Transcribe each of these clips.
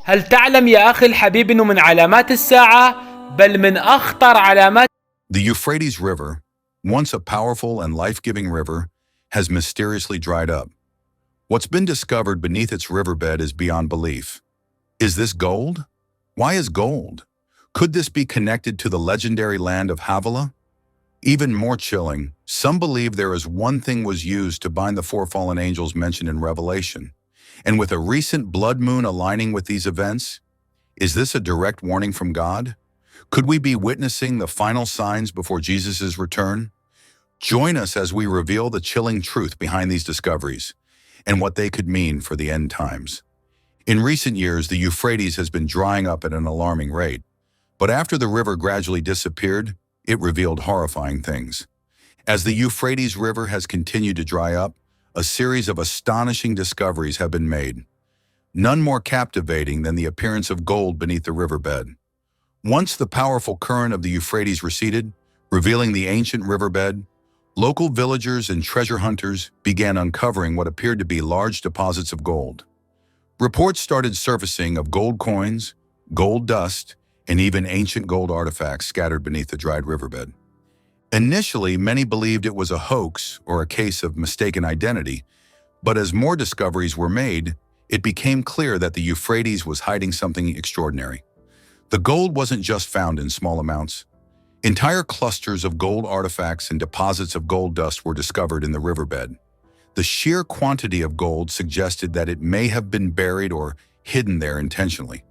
هل تعلم يا أخي الحبيب أنه من علامات الساعة بل من أخطر علامات. The Euphrates River, once a powerful and life-giving river, has mysteriously dried up. What's been discovered beneath its riverbed is beyond belief. Is this gold? Why is gold? Could this be connected to the legendary land of Havilah? Even more chilling, some believe there is one thing was used to bind the four fallen angels mentioned in Revelation. And with a recent blood moon aligning with these events, is this a direct warning from God? Could we be witnessing the final signs before Jesus' return? Join us as we reveal the chilling truth behind these discoveries and what they could mean for the end times. In recent years, the Euphrates has been drying up at an alarming rate. But after the river gradually disappeared, it revealed horrifying things. As the Euphrates River has continued to dry up, a series of astonishing discoveries have been made. None more captivating than the appearance of gold beneath the riverbed. Once the powerful current of the Euphrates receded, revealing the ancient riverbed, local villagers and treasure hunters began uncovering what appeared to be large deposits of gold. Reports started surfacing of gold coins, gold dust, and even ancient gold artifacts scattered beneath the dried riverbed. Initially, many believed it was a hoax or a case of mistaken identity, but as more discoveries were made, it became clear that the Euphrates was hiding something extraordinary. The gold wasn't just found in small amounts. Entire clusters of gold artifacts and deposits of gold dust were discovered in the riverbed. The sheer quantity of gold suggested that it may have been buried or hidden there intentionally.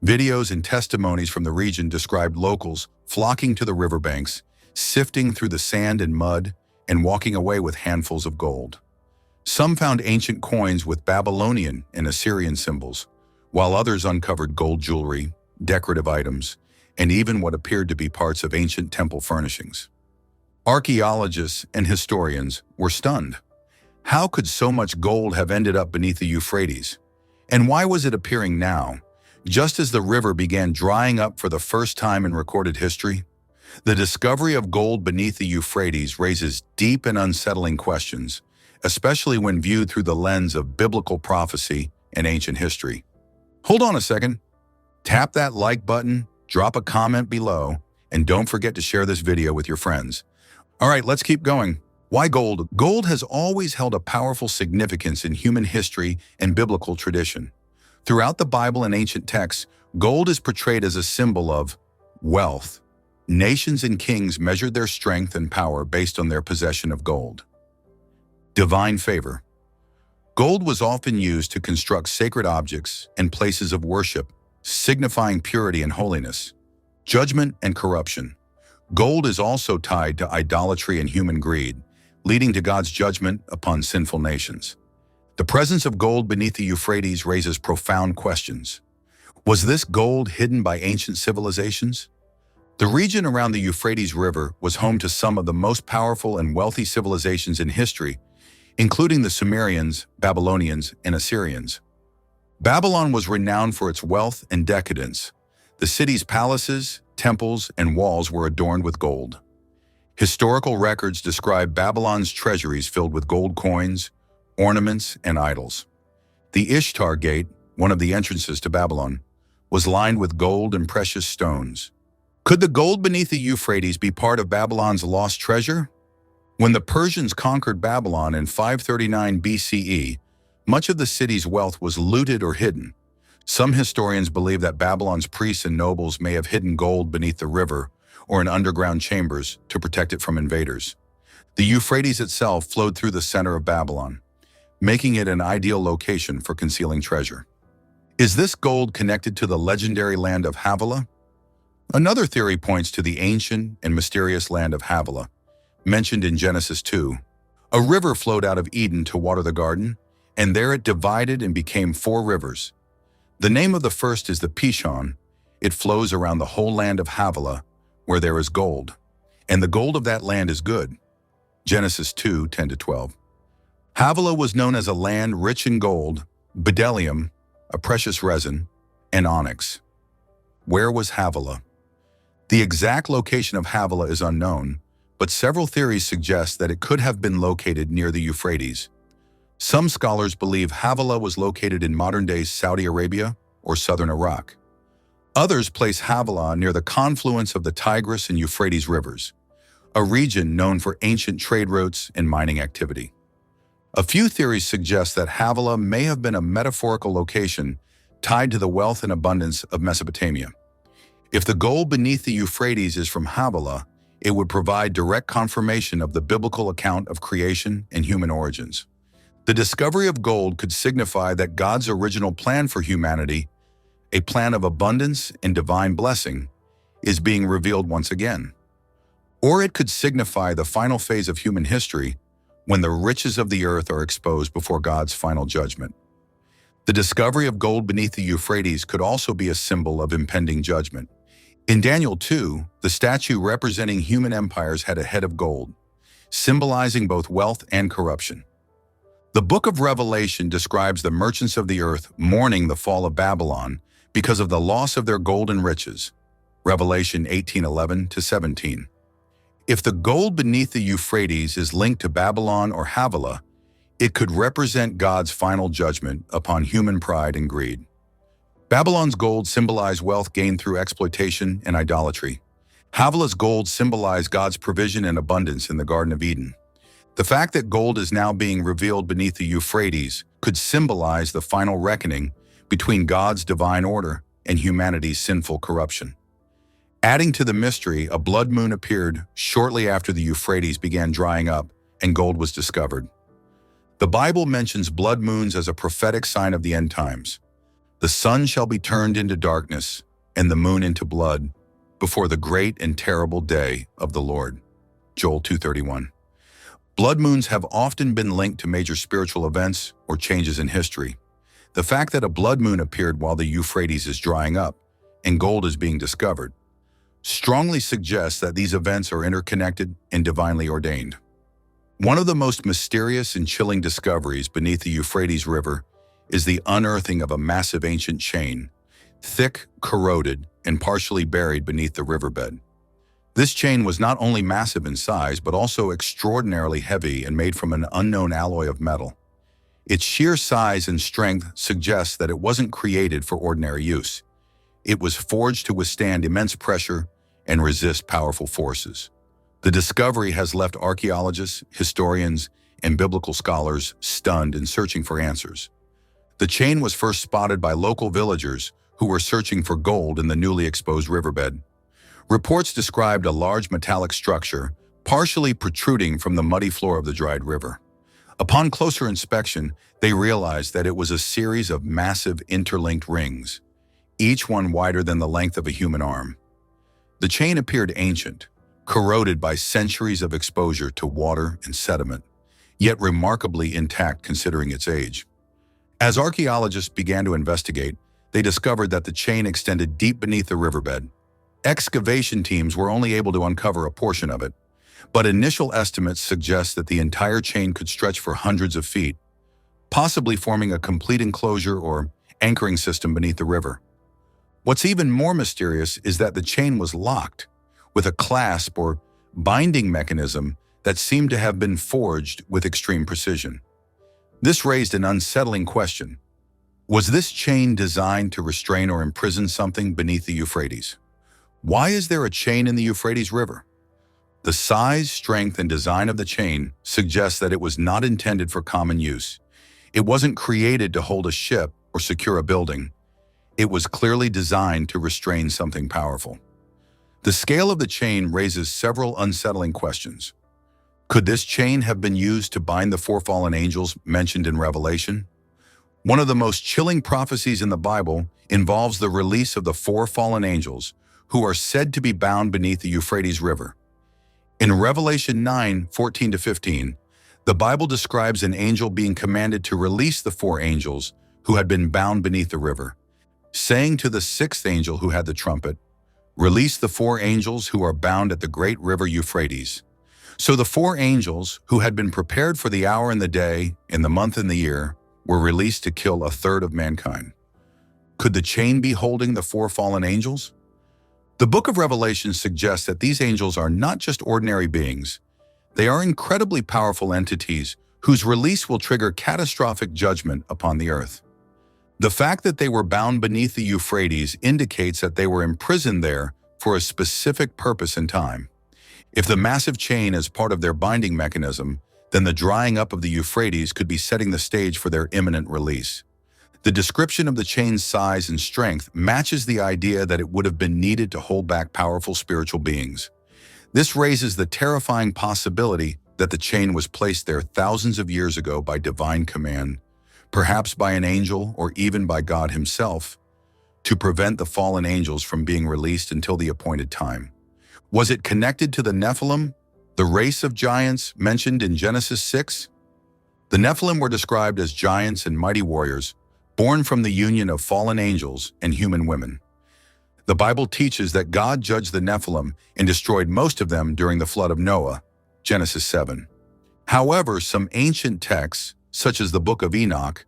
Videos and testimonies from the region described locals flocking to the riverbanks, sifting through the sand and mud, and walking away with handfuls of gold. Some found ancient coins with Babylonian and Assyrian symbols, while others uncovered gold jewelry, decorative items, and even what appeared to be parts of ancient temple furnishings. Archaeologists and historians were stunned. How could so much gold have ended up beneath the Euphrates? And why was it appearing now, just as the river began drying up for the first time in recorded history? The discovery of gold beneath the Euphrates raises deep and unsettling questions, especially when viewed through the lens of biblical prophecy and ancient history. Hold on a second. Tap that like button, drop a comment below, and don't forget to share this video with your friends. All right, let's keep going. Why gold? Gold has always held a powerful significance in human history and biblical tradition. Throughout the Bible and ancient texts, gold is portrayed as a symbol of wealth. Nations and kings measured their strength and power based on their possession of gold. Divine favor. Gold was often used to construct sacred objects and places of worship, signifying purity and holiness. Judgment and corruption. Gold is also tied to idolatry and human greed, leading to God's judgment upon sinful nations. The presence of gold beneath the Euphrates raises profound questions. Was this gold hidden by ancient civilizations? The region around the Euphrates River was home to some of the most powerful and wealthy civilizations in history, including the Sumerians, Babylonians, and Assyrians. Babylon was renowned for its wealth and decadence. The city's palaces, temples, and walls were adorned with gold. Historical records describe Babylon's treasuries filled with gold coins, ornaments, and idols. The Ishtar Gate, one of the entrances to Babylon, was lined with gold and precious stones. Could the gold beneath the Euphrates be part of Babylon's lost treasure? When the Persians conquered Babylon in 539 BCE, much of the city's wealth was looted or hidden. Some historians believe that Babylon's priests and nobles may have hidden gold beneath the river or in underground chambers to protect it from invaders. The Euphrates itself flowed through the center of Babylon, making it an ideal location for concealing treasure. Is this gold connected to the legendary land of Havilah? Another theory points to the ancient and mysterious land of Havilah, mentioned in Genesis 2. A river flowed out of Eden to water the garden, and there it divided and became 4 rivers. The name of the first is the Pishon. It flows around the whole land of Havilah, where there is gold, and the gold of that land is good. Genesis 2, 10-12. Havilah was known as a land rich in gold, bdellium, a precious resin, and onyx. Where was Havilah? The exact location of Havilah is unknown, but several theories suggest that it could have been located near the Euphrates. Some scholars believe Havilah was located in modern-day Saudi Arabia or southern Iraq. Others place Havilah near the confluence of the Tigris and Euphrates rivers, a region known for ancient trade routes and mining activity. A few theories suggest that Havilah may have been a metaphorical location tied to the wealth and abundance of Mesopotamia. If the gold beneath the Euphrates is from Havilah, it would provide direct confirmation of the biblical account of creation and human origins. The discovery of gold could signify that God's original plan for humanity, a plan of abundance and divine blessing, is being revealed once again. Or it could signify the final phase of human history, when the riches of the earth are exposed before God's final judgment. The discovery of gold beneath the Euphrates could also be a symbol of impending judgment. In Daniel 2, the statue representing human empires had a head of gold, symbolizing both wealth and corruption. The book of Revelation describes the merchants of the earth mourning the fall of Babylon because of the loss of their golden riches. Revelation 18:11-17. If the gold beneath the Euphrates is linked to Babylon or Havilah, it could represent God's final judgment upon human pride and greed. Babylon's gold symbolized wealth gained through exploitation and idolatry. Havilah's gold symbolized God's provision and abundance in the Garden of Eden. The fact that gold is now being revealed beneath the Euphrates could symbolize the final reckoning between God's divine order and humanity's sinful corruption. Adding to the mystery, a blood moon appeared shortly after the Euphrates began drying up and gold was discovered. The Bible mentions blood moons as a prophetic sign of the end times. The sun shall be turned into darkness and the moon into blood before the great and terrible day of the Lord. Joel 2:31. Blood moons have often been linked to major spiritual events or changes in history. The fact that a blood moon appeared while the Euphrates is drying up and gold is being discovered strongly suggests that these events are interconnected and divinely ordained. One of the most mysterious and chilling discoveries beneath the Euphrates River is the unearthing of a massive ancient chain, thick, corroded, and partially buried beneath the riverbed. This chain was not only massive in size, but also extraordinarily heavy and made from an unknown alloy of metal. Its sheer size and strength suggests that it wasn't created for ordinary use. It was forged to withstand immense pressure and resist powerful forces. The discovery has left archaeologists, historians, and biblical scholars stunned and searching for answers. The chain was first spotted by local villagers who were searching for gold in the newly exposed riverbed. Reports described a large metallic structure partially protruding from the muddy floor of the dried river. Upon closer inspection, they realized that it was a series of massive interlinked rings, each one wider than the length of a human arm. The chain appeared ancient, corroded by centuries of exposure to water and sediment, yet remarkably intact considering its age. As archaeologists began to investigate, they discovered that the chain extended deep beneath the riverbed. Excavation teams were only able to uncover a portion of it, but initial estimates suggest that the entire chain could stretch for hundreds of feet, possibly forming a complete enclosure or anchoring system beneath the river. What's even more mysterious is that the chain was locked, with a clasp or binding mechanism that seemed to have been forged with extreme precision. This raised an unsettling question. Was this chain designed to restrain or imprison something beneath the Euphrates? Why is there a chain in the Euphrates River? The size, strength, and design of the chain suggests that it was not intended for common use. It wasn't created to hold a ship or secure a building. It was clearly designed to restrain something powerful. The scale of the chain raises several unsettling questions. Could this chain have been used to bind the four fallen angels mentioned in Revelation? One of the most chilling prophecies in the Bible involves the release of the four fallen angels, who are said to be bound beneath the Euphrates River. In Revelation 9:14-15, the Bible describes an angel being commanded to release the four angels who had been bound beneath the river, saying to the sixth angel who had the trumpet, "Release the four angels who are bound at the great river Euphrates." So the four angels, who had been prepared for the hour and the day, and the month and the year, were released to kill a third of mankind. Could the chain be holding the four fallen angels? The book of Revelation suggests that these angels are not just ordinary beings. They are incredibly powerful entities whose release will trigger catastrophic judgment upon the earth. The fact that they were bound beneath the Euphrates indicates that they were imprisoned there for a specific purpose and time. If the massive chain is part of their binding mechanism, then the drying up of the Euphrates could be setting the stage for their imminent release. The description of the chain's size and strength matches the idea that it would have been needed to hold back powerful spiritual beings. This raises the terrifying possibility that the chain was placed there thousands of years ago by divine command, perhaps by an angel or even by God himself, to prevent the fallen angels from being released until the appointed time. Was it connected to the Nephilim, the race of giants mentioned in Genesis 6? The Nephilim were described as giants and mighty warriors, born from the union of fallen angels and human women. The Bible teaches that God judged the Nephilim and destroyed most of them during the flood of Noah, Genesis 7. However, some ancient texts, such as the Book of Enoch,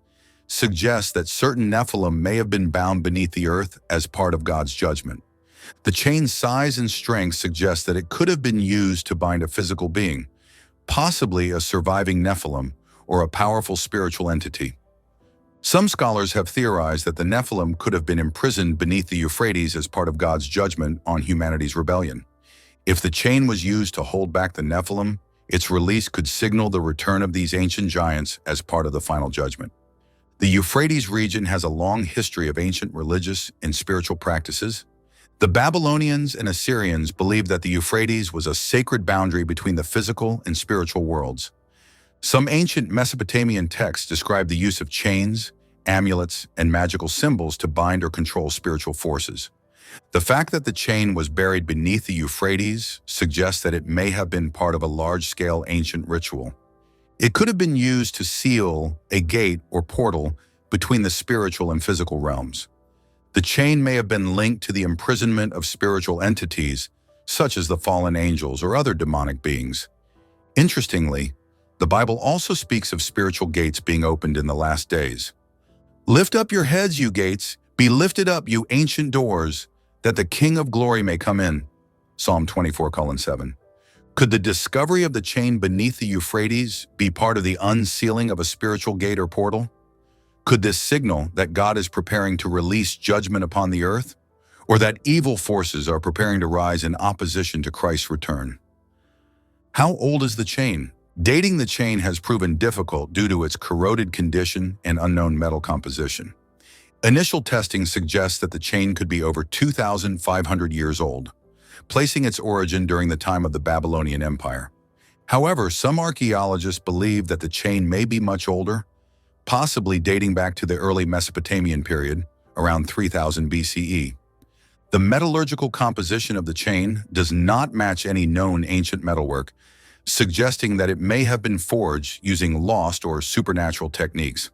suggest that certain Nephilim may have been bound beneath the earth as part of God's judgment. The chain's size and strength suggest that it could have been used to bind a physical being, possibly a surviving Nephilim or a powerful spiritual entity. Some scholars have theorized that the Nephilim could have been imprisoned beneath the Euphrates as part of God's judgment on humanity's rebellion. If the chain was used to hold back the Nephilim, its release could signal the return of these ancient giants as part of the final judgment. The Euphrates region has a long history of ancient religious and spiritual practices. The Babylonians and Assyrians believed that the Euphrates was a sacred boundary between the physical and spiritual worlds. Some ancient Mesopotamian texts describe the use of chains, amulets, and magical symbols to bind or control spiritual forces. The fact that the chain was buried beneath the Euphrates suggests that it may have been part of a large-scale ancient ritual. It could have been used to seal a gate or portal between the spiritual and physical realms. The chain may have been linked to the imprisonment of spiritual entities, such as the fallen angels or other demonic beings. Interestingly, the Bible also speaks of spiritual gates being opened in the last days. "Lift up your heads, you gates, be lifted up, you ancient doors, that the King of glory may come in." Psalm 24:7. Could the discovery of the chain beneath the Euphrates be part of the unsealing of a spiritual gate or portal? Could this signal that God is preparing to release judgment upon the earth, or that evil forces are preparing to rise in opposition to Christ's return? How old is the chain? Dating the chain has proven difficult due to its corroded condition and unknown metal composition. Initial testing suggests that the chain could be over 2,500 years old, placing its origin during the time of the Babylonian Empire. However, some archaeologists believe that the chain may be much older, possibly dating back to the early Mesopotamian period, around 3000 BCE. The metallurgical composition of the chain does not match any known ancient metalwork, suggesting that it may have been forged using lost or supernatural techniques.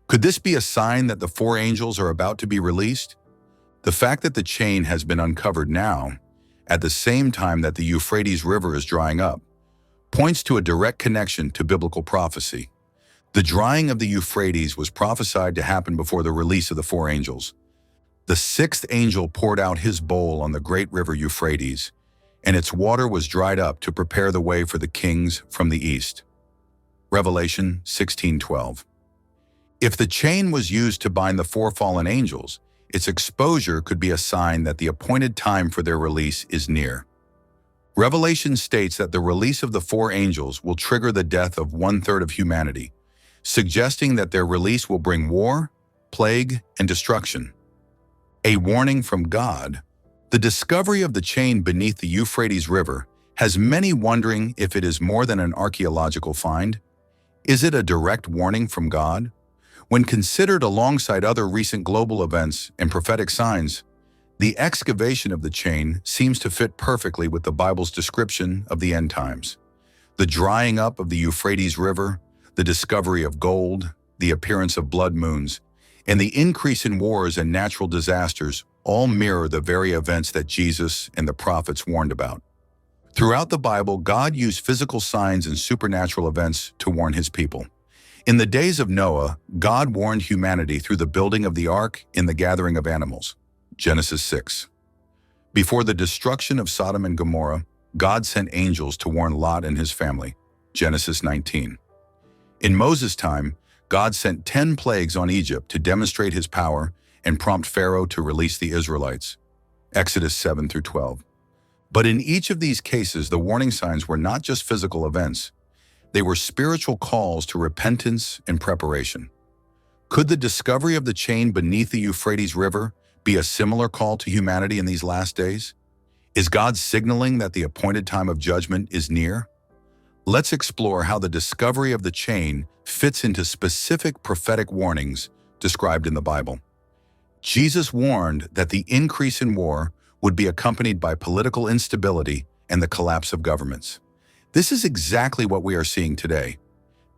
Could this be a sign that the four angels are about to be released? The fact that the chain has been uncovered now, at the same time that the Euphrates River is drying up, points to a direct connection to biblical prophecy. The drying of the Euphrates was prophesied to happen before the release of the four angels. The sixth angel poured out his bowl on the great river Euphrates, and its water was dried up to prepare the way for the kings from the east. Revelation 16:12. If the chain was used to bind the four fallen angels, its exposure could be a sign that the appointed time for their release is near. Revelation states that the release of the four angels will trigger the death of 1/3 of humanity, suggesting that their release will bring war, plague, and destruction. A warning from God. The discovery of the chain beneath the Euphrates River has many wondering if it is more than an archaeological find. Is it a direct warning from God? When considered alongside other recent global events and prophetic signs, the excavation of the chain seems to fit perfectly with the Bible's description of the end times. The drying up of the Euphrates River, the discovery of gold, the appearance of blood moons, and the increase in wars and natural disasters all mirror the very events that Jesus and the prophets warned about. Throughout the Bible, God used physical signs and supernatural events to warn his people. In the days of Noah, God warned humanity through the building of the ark and the gathering of animals. Genesis 6. Before the destruction of Sodom and Gomorrah, God sent angels to warn Lot and his family. Genesis 19. In Moses' time, God sent 10 plagues on Egypt to demonstrate his power and prompt Pharaoh to release the Israelites. Exodus 7 through 12. But in each of these cases, the warning signs were not just physical events. They were spiritual calls to repentance and preparation. Could the discovery of the chain beneath the Euphrates River be a similar call to humanity in these last days? Is God signaling that the appointed time of judgment is near? Let's explore how the discovery of the chain fits into specific prophetic warnings described in the Bible. Jesus warned that the increase in war would be accompanied by political instability and the collapse of governments. This is exactly what we are seeing today.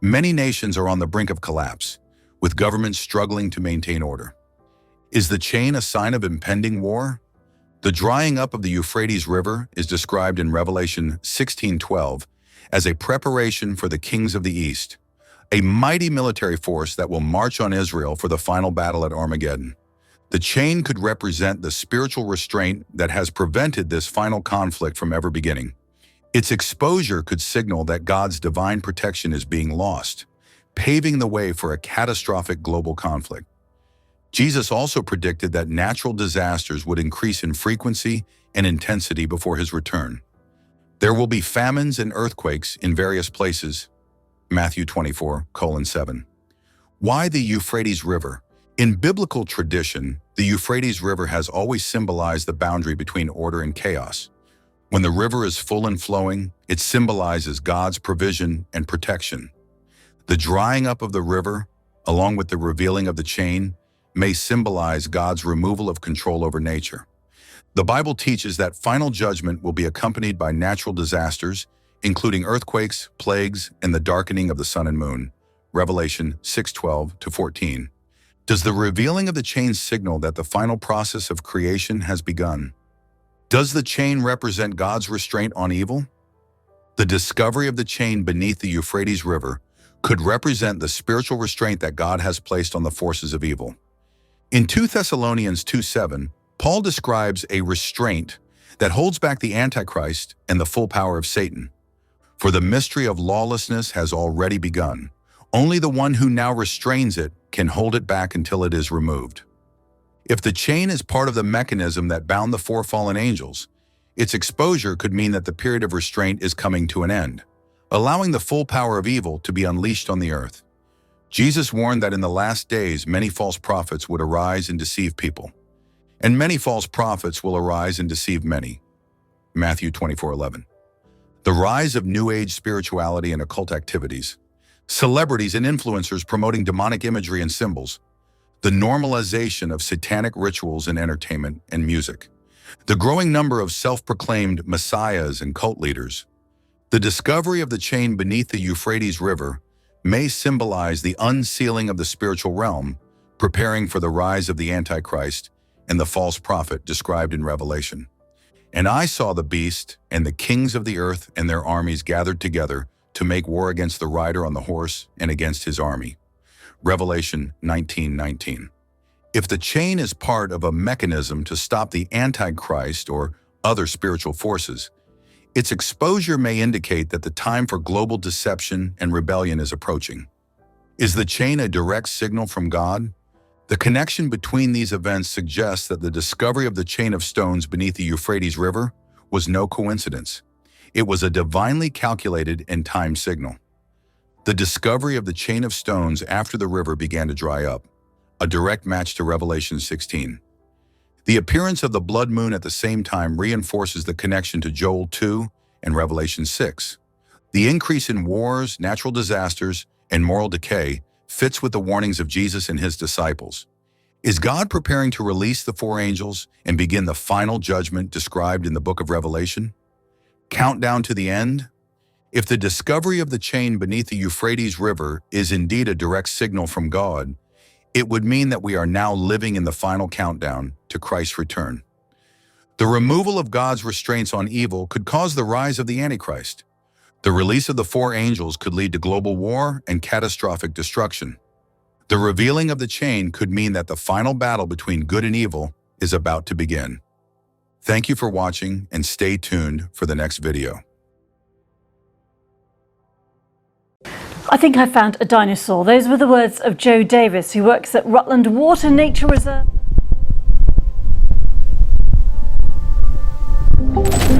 Many nations are on the brink of collapse, with governments struggling to maintain order. Is the chain a sign of impending war? The drying up of the Euphrates River is described in Revelation 16:12 as a preparation for the kings of the East, a mighty military force that will march on Israel for the final battle at Armageddon. The chain could represent the spiritual restraint that has prevented this final conflict from ever beginning. Its exposure could signal that God's divine protection is being lost, paving the way for a catastrophic global conflict. Jesus also predicted that natural disasters would increase in frequency and intensity before his return. There will be famines and earthquakes in various places. Matthew 24:7. Why the Euphrates River? In biblical tradition, the Euphrates River has always symbolized the boundary between order and chaos. When the river is full and flowing, it symbolizes God's provision and protection. The drying up of the river, along with the revealing of the chain, may symbolize God's removal of control over nature. The Bible teaches that final judgment will be accompanied by natural disasters, including earthquakes, plagues, and the darkening of the sun and moon. Revelation 6:12-14. Does the revealing of the chain signal that the final process of creation has begun? Does the chain represent God's restraint on evil? The discovery of the chain beneath the Euphrates River could represent the spiritual restraint that God has placed on the forces of evil. In 2 Thessalonians 2:7, Paul describes a restraint that holds back the Antichrist and the full power of Satan. For the mystery of lawlessness has already begun. Only the one who now restrains it can hold it back until it is removed. If the chain is part of the mechanism that bound the four fallen angels, its exposure could mean that the period of restraint is coming to an end, allowing the full power of evil to be unleashed on the earth. Jesus warned that in the last days many false prophets would arise and deceive people, and many false prophets will arise and deceive many. Matthew 24:11. The rise of New Age spirituality and occult activities, celebrities and influencers promoting demonic imagery and symbols, the normalization of satanic rituals in entertainment and music, the growing number of self-proclaimed messiahs and cult leaders. The discovery of the chain beneath the Euphrates River may symbolize the unsealing of the spiritual realm, preparing for the rise of the Antichrist and the false prophet described in Revelation. And I saw the beast and the kings of the earth and their armies gathered together to make war against the rider on the horse and against his army. Revelation 19:19. If the chain is part of a mechanism to stop the Antichrist or other spiritual forces, its exposure may indicate that the time for global deception and rebellion is approaching. Is the chain a direct signal from God? The connection between these events suggests that the discovery of the chain of stones beneath the Euphrates River was no coincidence. It was a divinely calculated and timed signal. The discovery of the chain of stones after the river began to dry up, a direct match to Revelation 16. The appearance of the blood moon at the same time reinforces the connection to Joel 2 and Revelation 6. The increase in wars, natural disasters, and moral decay fits with the warnings of Jesus and his disciples. Is God preparing to release the four angels and begin the final judgment described in the book of Revelation? Countdown to the end? If the discovery of the chain beneath the Euphrates River is indeed a direct signal from God, it would mean that we are now living in the final countdown to Christ's return. The removal of God's restraints on evil could cause the rise of the Antichrist. The release of the four angels could lead to global war and catastrophic destruction. The revealing of the chain could mean that the final battle between good and evil is about to begin. Thank you for watching and stay tuned for the next video. I think I found a dinosaur. Those were the words of Joe Davis, who works at Rutland Water Nature Reserve.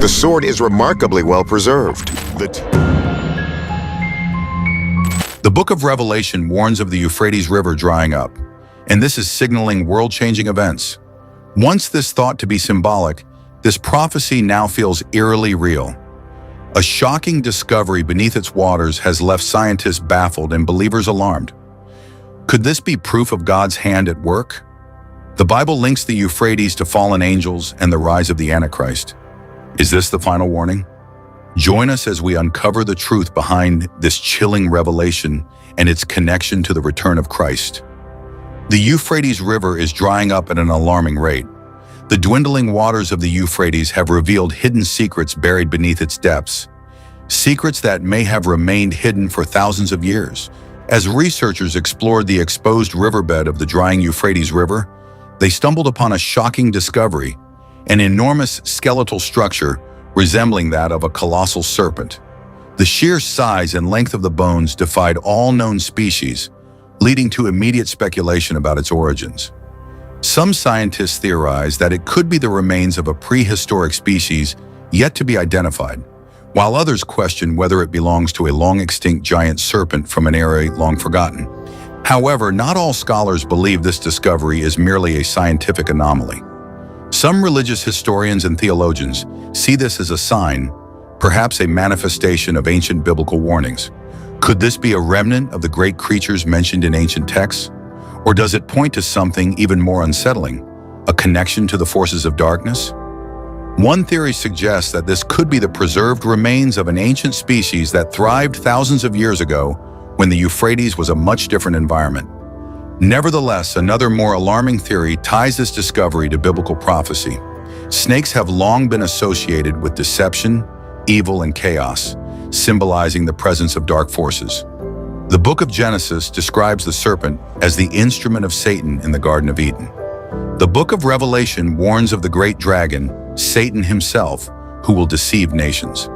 The sword is remarkably well preserved. The book of Revelation warns of the Euphrates River drying up, and this is signaling world-changing events. Once this thought to be symbolic, this prophecy now feels eerily real. A shocking discovery beneath its waters has left scientists baffled and believers alarmed. Could this be proof of God's hand at work? The Bible links the Euphrates to fallen angels and the rise of the Antichrist. Is this the final warning? Join us as we uncover the truth behind this chilling revelation and its connection to the return of Christ. The Euphrates River is drying up at an alarming rate. The dwindling waters of the Euphrates have revealed hidden secrets buried beneath its depths, secrets that may have remained hidden for thousands of years. As researchers explored the exposed riverbed of the drying Euphrates River, they stumbled upon a shocking discovery, an enormous skeletal structure resembling that of a colossal serpent. The sheer size and length of the bones defied all known species, leading to immediate speculation about its origins. Some scientists theorize that it could be the remains of a prehistoric species yet to be identified, while others question whether it belongs to a long-extinct giant serpent from an era long forgotten. However, not all scholars believe this discovery is merely a scientific anomaly. Some religious historians and theologians see this as a sign, perhaps a manifestation of ancient biblical warnings. Could this be a remnant of the great creatures mentioned in ancient texts? Or does it point to something even more unsettling, a connection to the forces of darkness? One theory suggests that this could be the preserved remains of an ancient species that thrived thousands of years ago when the Euphrates was a much different environment. Nevertheless, another more alarming theory ties this discovery to biblical prophecy. Snakes have long been associated with deception, evil, and chaos, symbolizing the presence of dark forces. The book of Genesis describes the serpent as the instrument of Satan in the Garden of Eden. The book of Revelation warns of the great dragon, Satan himself, who will deceive nations.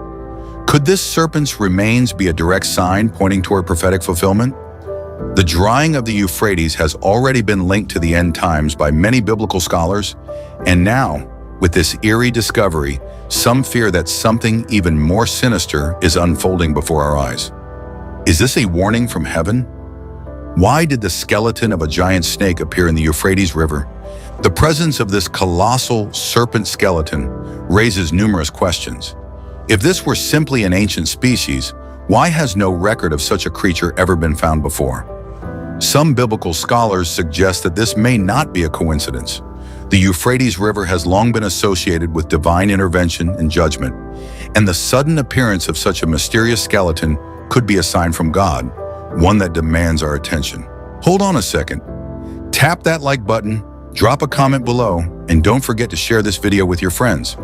Could this serpent's remains be a direct sign pointing toward prophetic fulfillment? The drying of the Euphrates has already been linked to the end times by many biblical scholars, and now, with this eerie discovery, some fear that something even more sinister is unfolding before our eyes. Is this a warning from heaven? Why did the skeleton of a giant snake appear in the Euphrates River? The presence of this colossal serpent skeleton raises numerous questions. If this were simply an ancient species, why has no record of such a creature ever been found before? Some biblical scholars suggest that this may not be a coincidence. The Euphrates River has long been associated with divine intervention and judgment, and the sudden appearance of such a mysterious skeleton could be a sign from God, one that demands our attention. Hold on a second. Tap that like button, drop a comment below, and don't forget to share this video with your friends.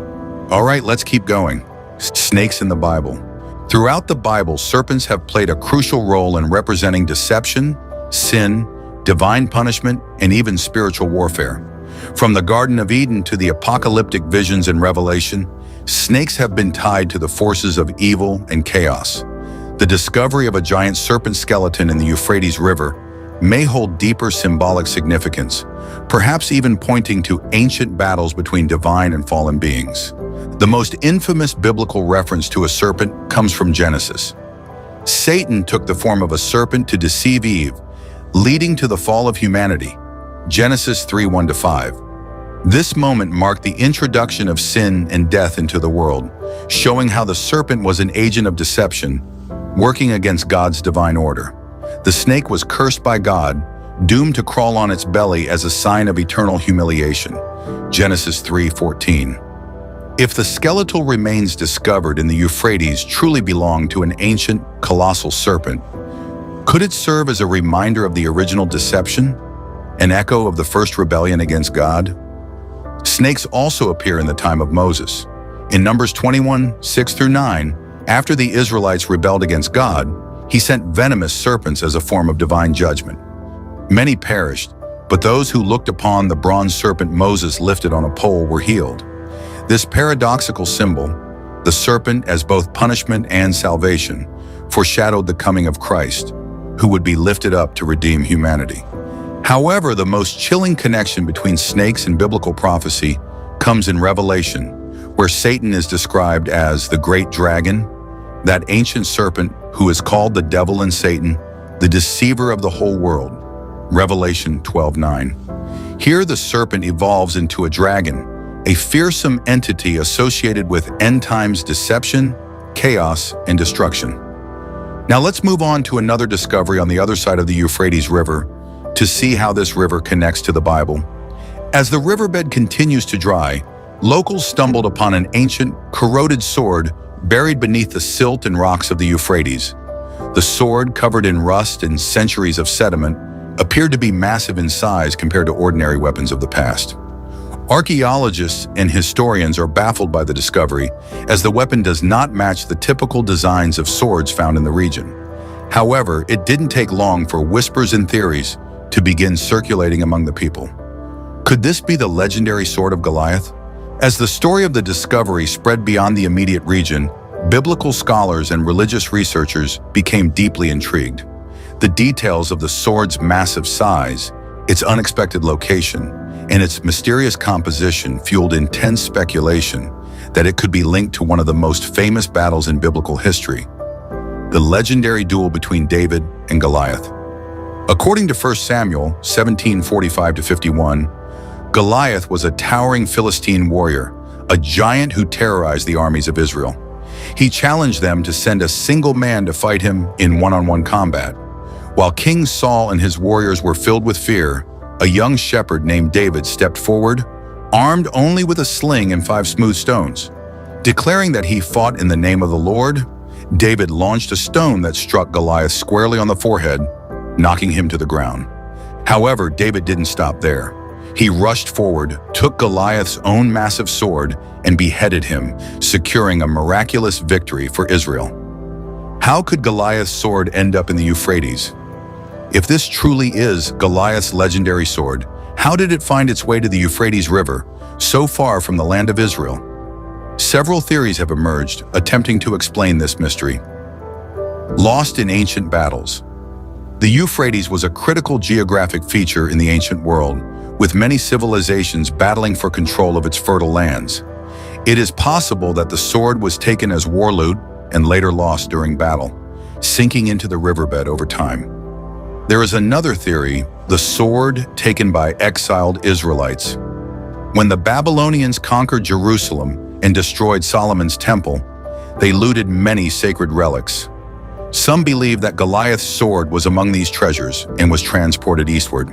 All right, let's keep going. Snakes in the Bible. Throughout the Bible, serpents have played a crucial role in representing deception, sin, divine punishment, and even spiritual warfare. From the Garden of Eden to the apocalyptic visions in Revelation, snakes have been tied to the forces of evil and chaos. The discovery of a giant serpent skeleton in the Euphrates River may hold deeper symbolic significance, perhaps even pointing to ancient battles between divine and fallen beings. The most infamous biblical reference to a serpent comes from Genesis. Satan took the form of a serpent to deceive Eve, leading to the fall of humanity. Genesis 3:1-5. This moment marked the introduction of sin and death into the world, showing how the serpent was an agent of deception, working against God's divine order. The snake was cursed by God, doomed to crawl on its belly as a sign of eternal humiliation. Genesis 3:14. If the skeletal remains discovered in the Euphrates truly belong to an ancient, colossal serpent, could it serve as a reminder of the original deception, an echo of the first rebellion against God? Snakes also appear in the time of Moses. In Numbers 21:6-9, after the Israelites rebelled against God, he sent venomous serpents as a form of divine judgment. Many perished, but those who looked upon the bronze serpent Moses lifted on a pole were healed. This paradoxical symbol, the serpent as both punishment and salvation, foreshadowed the coming of Christ, who would be lifted up to redeem humanity. However, the most chilling connection between snakes and biblical prophecy comes in Revelation, where Satan is described as the great dragon, that ancient serpent who is called the devil and Satan, the deceiver of the whole world. Revelation 12:9. Here the serpent evolves into a dragon, a fearsome entity associated with end times deception, chaos, and destruction. Now let's move on to another discovery on the other side of the Euphrates River to see how this river connects to the Bible. As the riverbed continues to dry, locals stumbled upon an ancient, corroded sword buried beneath the silt and rocks of the Euphrates. The sword, covered in rust and centuries of sediment, appeared to be massive in size compared to ordinary weapons of the past. Archaeologists and historians are baffled by the discovery, as the weapon does not match the typical designs of swords found in the region. However, it didn't take long for whispers and theories to begin circulating among the people. Could this be the legendary sword of Goliath? As the story of the discovery spread beyond the immediate region, biblical scholars and religious researchers became deeply intrigued. The details of the sword's massive size, its unexpected location, and its mysterious composition fueled intense speculation that it could be linked to one of the most famous battles in biblical history, the legendary duel between David and Goliath. According to 1 Samuel 17:45-51, Goliath was a towering Philistine warrior, a giant who terrorized the armies of Israel. He challenged them to send a single man to fight him in one-on-one combat. While King Saul and his warriors were filled with fear, a young shepherd named David stepped forward, armed only with a sling and 5 smooth stones. Declaring that he fought in the name of the Lord, David launched a stone that struck Goliath squarely on the forehead, knocking him to the ground. However, David didn't stop there. He rushed forward, took Goliath's own massive sword, and beheaded him, securing a miraculous victory for Israel. How could Goliath's sword end up in the Euphrates? If this truly is Goliath's legendary sword, how did it find its way to the Euphrates River, so far from the land of Israel? Several theories have emerged, attempting to explain this mystery. Lost in ancient battles. The Euphrates was a critical geographic feature in the ancient world, with many civilizations battling for control of its fertile lands. It is possible that the sword was taken as war loot and later lost during battle, sinking into the riverbed over time. There is another theory, the sword taken by exiled Israelites. When the Babylonians conquered Jerusalem and destroyed Solomon's temple, they looted many sacred relics. Some believe that Goliath's sword was among these treasures and was transported eastward,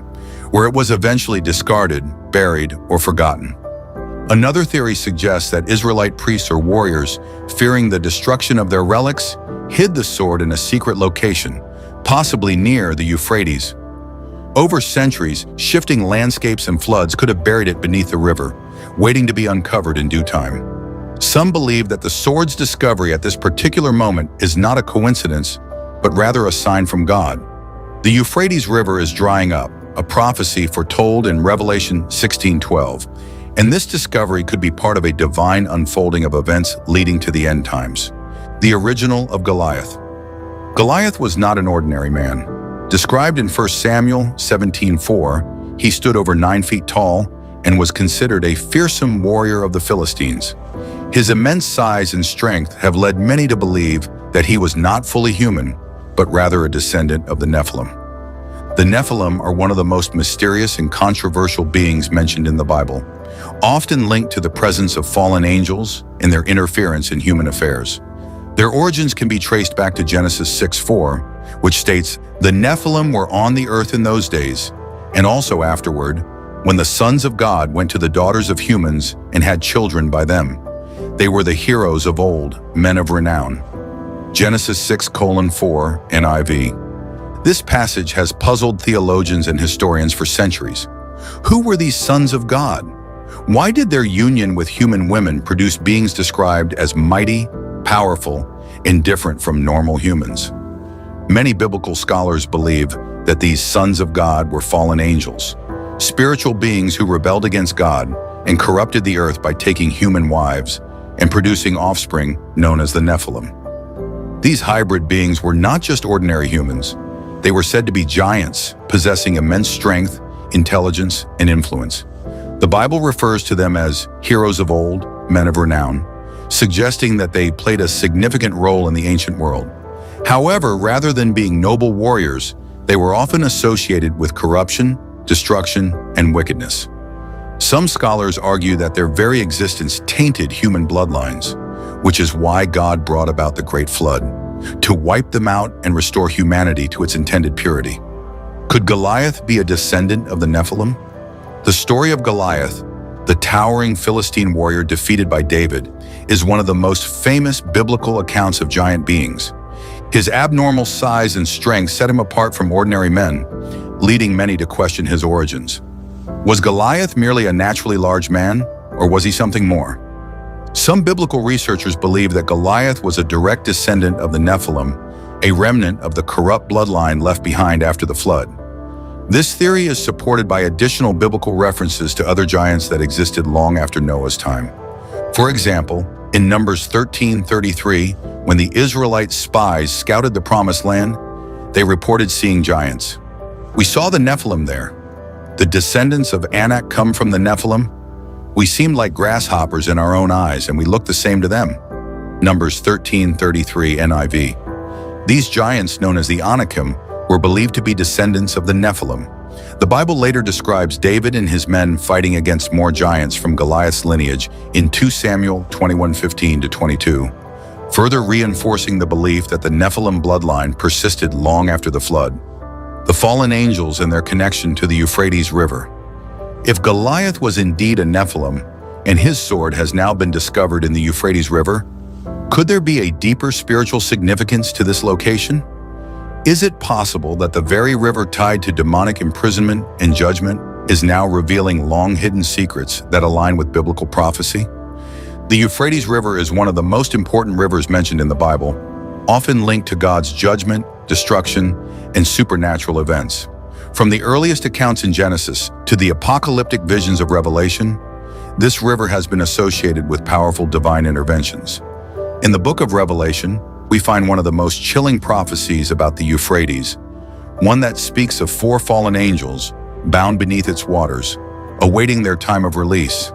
where it was eventually discarded, buried, or forgotten. Another theory suggests that Israelite priests or warriors, fearing the destruction of their relics, hid the sword in a secret location, possibly near the Euphrates. Over centuries, shifting landscapes and floods could have buried it beneath the river, waiting to be uncovered in due time. Some believe that the sword's discovery at this particular moment is not a coincidence, but rather a sign from God. The Euphrates River is drying up, a prophecy foretold in Revelation 16:12, and this discovery could be part of a divine unfolding of events leading to the end times. The original of Goliath. Goliath was not an ordinary man. Described in 1 Samuel 17:4, he stood over 9 feet tall and was considered a fearsome warrior of the Philistines. His immense size and strength have led many to believe that he was not fully human, but rather a descendant of the Nephilim. The Nephilim are one of the most mysterious and controversial beings mentioned in the Bible, often linked to the presence of fallen angels and their interference in human affairs. Their origins can be traced back to Genesis 6:4, which states, "The Nephilim were on the earth in those days, and also afterward, when the sons of God went to the daughters of humans and had children by them. They were the heroes of old, men of renown." Genesis 6:4 NIV. This passage has puzzled theologians and historians for centuries. Who were these sons of God? Why did their union with human women produce beings described as mighty, powerful, and different from normal humans? Many biblical scholars believe that these sons of God were fallen angels, spiritual beings who rebelled against God and corrupted the earth by taking human wives and producing offspring known as the Nephilim. These hybrid beings were not just ordinary humans. They were said to be giants, possessing immense strength, intelligence, and influence. The Bible refers to them as heroes of old, men of renown, suggesting that they played a significant role in the ancient world. However, rather than being noble warriors, they were often associated with corruption, destruction, and wickedness. Some scholars argue that their very existence tainted human bloodlines, which is why God brought about the Great Flood, to wipe them out and restore humanity to its intended purity. Could Goliath be a descendant of the Nephilim? The story of Goliath, the towering Philistine warrior defeated by David, is one of the most famous biblical accounts of giant beings. His abnormal size and strength set him apart from ordinary men, leading many to question his origins. Was Goliath merely a naturally large man, or was he something more? Some biblical researchers believe that Goliath was a direct descendant of the Nephilim, a remnant of the corrupt bloodline left behind after the flood. This theory is supported by additional biblical references to other giants that existed long after Noah's time. For example, in Numbers 13:33, when the Israelite spies scouted the Promised Land, they reported seeing giants. We saw the Nephilim there. The descendants of Anak come from the Nephilim. We seemed like grasshoppers in our own eyes, and we looked the same to them. Numbers 13:33 NIV. These giants, known as the Anakim, were believed to be descendants of the Nephilim. The Bible later describes David and his men fighting against more giants from Goliath's lineage in 2 Samuel 21:15-22, further reinforcing the belief that the Nephilim bloodline persisted long after the flood. The fallen angels and their connection to the Euphrates River. If Goliath was indeed a Nephilim, and his sword has now been discovered in the Euphrates River, could there be a deeper spiritual significance to this location? Is it possible that the very river tied to demonic imprisonment and judgment is now revealing long-hidden secrets that align with biblical prophecy? The Euphrates River is one of the most important rivers mentioned in the Bible, often linked to God's judgment, destruction, and supernatural events. From the earliest accounts in Genesis to the apocalyptic visions of Revelation, this river has been associated with powerful divine interventions. In the book of Revelation, we find one of the most chilling prophecies about the Euphrates, one that speaks of 4 fallen angels bound beneath its waters, awaiting their time of release.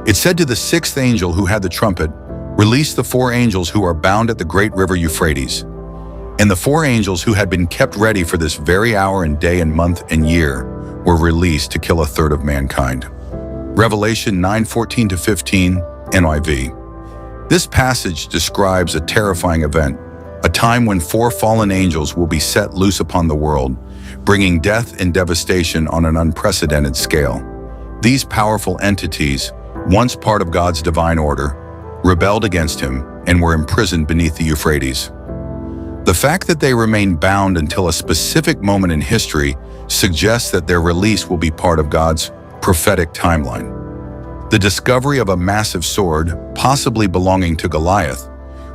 It said to the 6th angel who had the trumpet, "Release the 4 angels who are bound at the great river Euphrates." And the 4 angels who had been kept ready for this very hour and day and month and year were released to kill 1/3 of mankind. Revelation 9:14-15 NIV. This passage describes a terrifying event, a time when 4 fallen angels will be set loose upon the world, bringing death and devastation on an unprecedented scale. These powerful entities, once part of God's divine order, rebelled against him and were imprisoned beneath the Euphrates. The fact that they remain bound until a specific moment in history suggests that their release will be part of God's prophetic timeline. The discovery of a massive sword, possibly belonging to Goliath,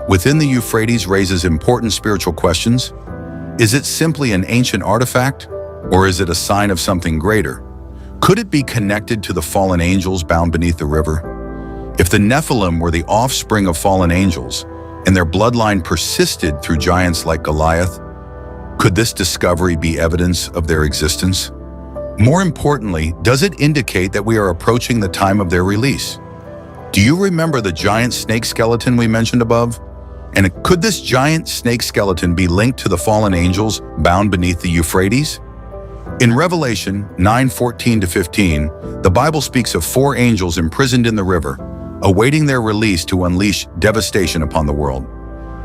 within the Euphrates raises important spiritual questions. Is it simply an ancient artifact, or is it a sign of something greater? Could it be connected to the fallen angels bound beneath the river? If the Nephilim were the offspring of fallen angels, and their bloodline persisted through giants like Goliath, could this discovery be evidence of their existence? More importantly, does it indicate that we are approaching the time of their release? Do you remember the giant snake skeleton we mentioned above? And could this giant snake skeleton be linked to the fallen angels bound beneath the Euphrates? In Revelation 9:14-15, the Bible speaks of 4 angels imprisoned in the river, awaiting their release to unleash devastation upon the world.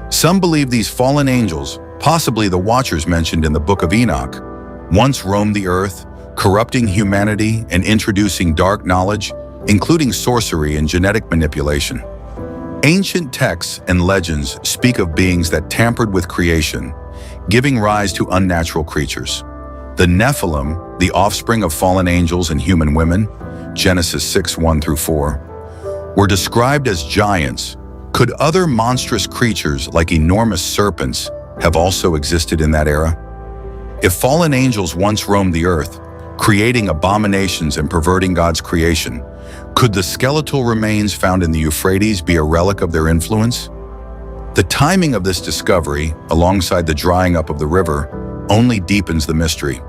Some believe these fallen angels, possibly the watchers mentioned in the book of Enoch, once roamed the earth, corrupting humanity and introducing dark knowledge, including sorcery and genetic manipulation. Ancient texts and legends speak of beings that tampered with creation, giving rise to unnatural creatures. The Nephilim, the offspring of fallen angels and human women, Genesis 6:1-4, were described as giants. Could other monstrous creatures like enormous serpents have also existed in that era? If fallen angels once roamed the earth, creating abominations and perverting God's creation, could the skeletal remains found in the Euphrates be a relic of their influence? The timing of this discovery, alongside the drying up of the river, only deepens the mystery.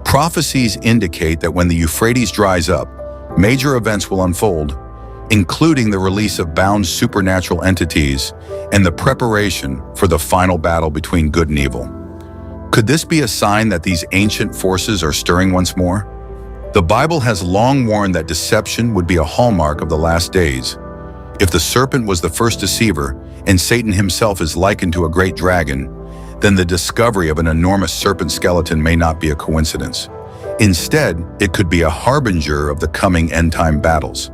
Prophecies indicate that when the Euphrates dries up, major events will unfold, including the release of bound supernatural entities and the preparation for the final battle between good and evil. Could this be a sign that these ancient forces are stirring once more? The Bible has long warned that deception would be a hallmark of the last days. If the serpent was the first deceiver and Satan himself is likened to a great dragon, then the discovery of an enormous serpent skeleton may not be a coincidence. Instead, it could be a harbinger of the coming end-time battles,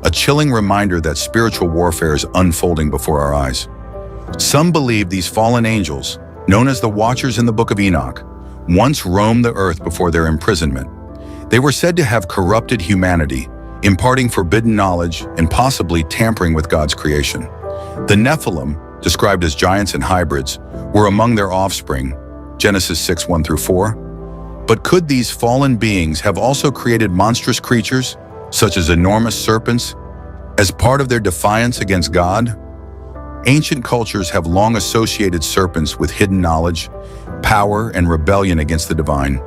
a chilling reminder that spiritual warfare is unfolding before our eyes. Some believe these fallen angels, known as the Watchers in the Book of Enoch, once roamed the earth before their imprisonment. They were said to have corrupted humanity, imparting forbidden knowledge and possibly tampering with God's creation. The Nephilim, described as giants and hybrids, were among their offspring, Genesis 6:1-4. But could these fallen beings have also created monstrous creatures, such as enormous serpents, as part of their defiance against God? Ancient cultures have long associated serpents with hidden knowledge, power, and rebellion against the divine.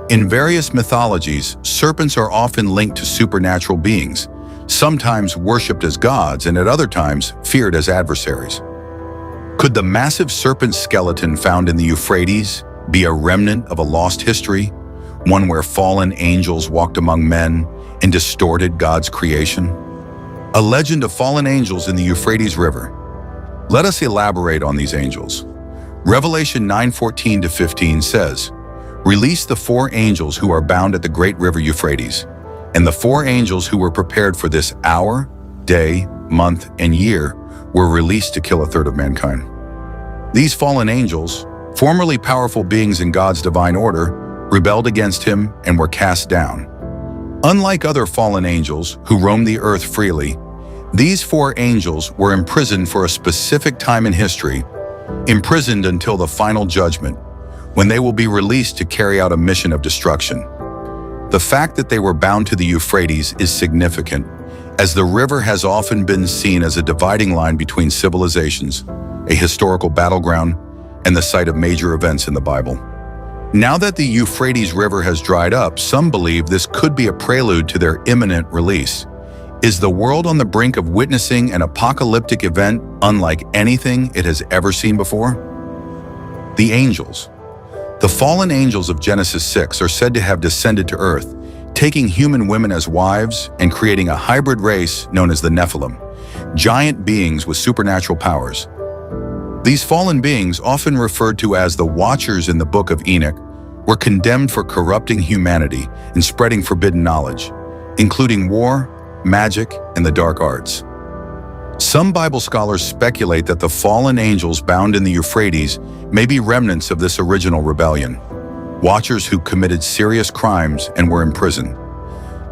In various mythologies, serpents are often linked to supernatural beings, sometimes worshipped as gods and at other times feared as adversaries. Could the massive serpent skeleton found in the Euphrates be a remnant of a lost history, one where fallen angels walked among men and distorted God's creation? A legend of fallen angels in the Euphrates River. Let us elaborate on these angels. Revelation 9:14-15 says, "Release the 4 angels who are bound at the great river Euphrates, and the 4 angels who were prepared for this hour, day, month, and year were released to kill a third of mankind." These fallen angels, formerly powerful beings in God's divine order, rebelled against him and were cast down. Unlike other fallen angels who roam the earth freely, these 4 angels were imprisoned for a specific time in history, imprisoned until the final judgment, when they will be released to carry out a mission of destruction. The fact that they were bound to the Euphrates is significant, as the river has often been seen as a dividing line between civilizations, a historical battleground, and the site of major events in the Bible. Now that the Euphrates River has dried up, some believe this could be a prelude to their imminent release. Is the world on the brink of witnessing an apocalyptic event unlike anything it has ever seen before? The angels. The fallen angels of Genesis 6 are said to have descended to earth, taking human women as wives and creating a hybrid race known as the Nephilim, giant beings with supernatural powers. These fallen beings, often referred to as the Watchers in the Book of Enoch, were condemned for corrupting humanity and spreading forbidden knowledge, including war, magic, and the dark arts. Some Bible scholars speculate that the fallen angels bound in the Euphrates may be remnants of this original rebellion, watchers who committed serious crimes and were imprisoned.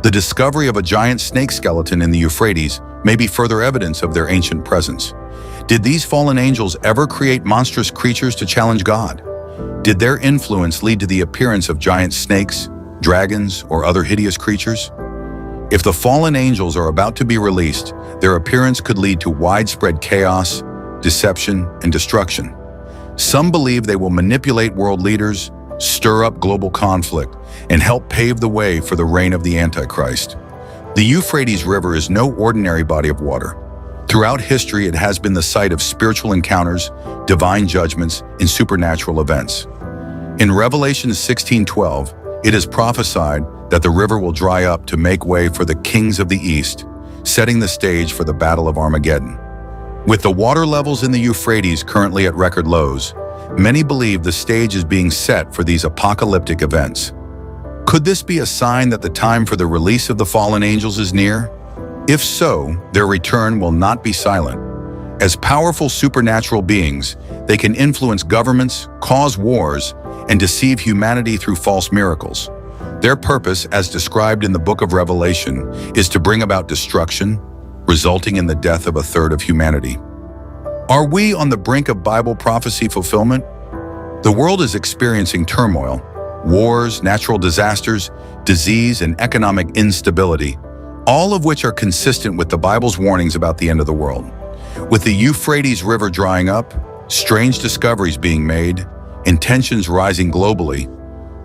The discovery of a giant snake skeleton in the Euphrates may be further evidence of their ancient presence. Did these fallen angels ever create monstrous creatures to challenge God? Did their influence lead to the appearance of giant snakes, dragons, or other hideous creatures? If the fallen angels are about to be released, their appearance could lead to widespread chaos, deception, and destruction. Some believe they will manipulate world leaders, stir up global conflict, and help pave the way for the reign of the Antichrist. The Euphrates River is no ordinary body of water. Throughout history, it has been the site of spiritual encounters, divine judgments, and supernatural events. In Revelation 16:12, it is prophesied that the river will dry up to make way for the kings of the east, setting the stage for the Battle of Armageddon. With the water levels in the Euphrates currently at record lows, many believe the stage is being set for these apocalyptic events. Could this be a sign that the time for the release of the fallen angels is near? If so, their return will not be silent. As powerful supernatural beings, they can influence governments, cause wars, and deceive humanity through false miracles. Their purpose, as described in the book of Revelation, is to bring about destruction, resulting in the death of a third of humanity. Are we on the brink of Bible prophecy fulfillment? The world is experiencing turmoil, wars, natural disasters, disease, and economic instability, all of which are consistent with the Bible's warnings about the end of the world. With the Euphrates River drying up, strange discoveries being made, and tensions rising globally,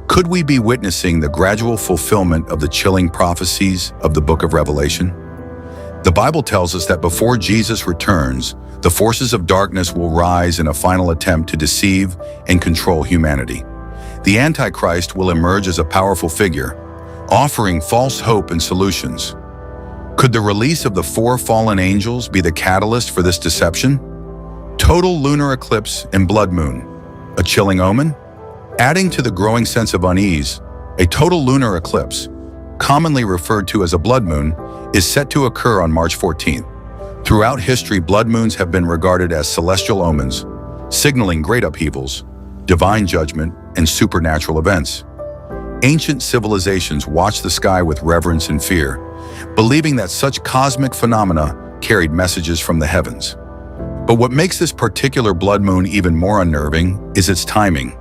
could we be witnessing the gradual fulfillment of the chilling prophecies of the book of Revelation? The Bible tells us that before Jesus returns, the forces of darkness will rise in a final attempt to deceive and control humanity. The Antichrist will emerge as a powerful figure, offering false hope and solutions. Could the release of the 4 fallen angels be the catalyst for this deception? Total lunar eclipse and blood moon, a chilling omen? Adding to the growing sense of unease, a total lunar eclipse, commonly referred to as a blood moon, is set to occur on March 14th. Throughout history, blood moons have been regarded as celestial omens, signaling great upheavals, divine judgment, and supernatural events. Ancient civilizations watched the sky with reverence and fear, believing that such cosmic phenomena carried messages from the heavens. But what makes this particular blood moon even more unnerving is its timing.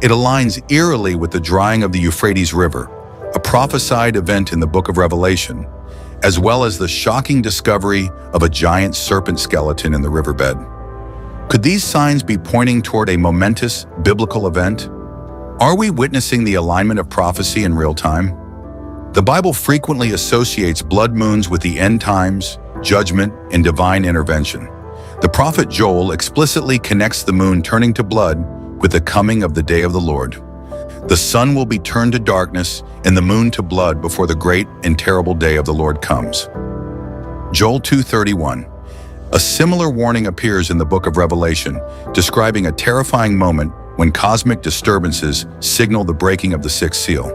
It aligns eerily with the drying of the Euphrates River, a prophesied event in the book of Revelation, as well as the shocking discovery of a giant serpent skeleton in the riverbed. Could these signs be pointing toward a momentous biblical event? Are we witnessing the alignment of prophecy in real time? The Bible frequently associates blood moons with the end times, judgment, and divine intervention. The prophet Joel explicitly connects the moon turning to blood with the coming of the day of the Lord. The sun will be turned to darkness and the moon to blood before the great and terrible day of the Lord comes. Joel 2:31. A similar warning appears in the book of Revelation, describing a terrifying moment when cosmic disturbances signal the breaking of the 6th seal.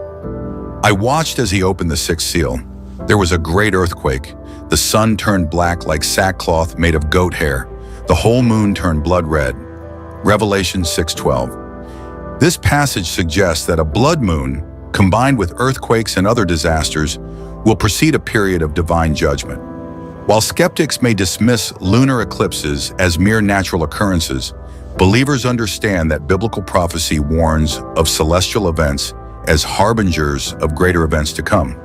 I watched as he opened the 6th seal. There was a great earthquake. The sun turned black like sackcloth made of goat hair. The whole moon turned blood red. Revelation 6:12. This passage suggests that a blood moon, combined with earthquakes and other disasters, will precede a period of divine judgment. While skeptics may dismiss lunar eclipses as mere natural occurrences, believers understand that biblical prophecy warns of celestial events as harbingers of greater events to come.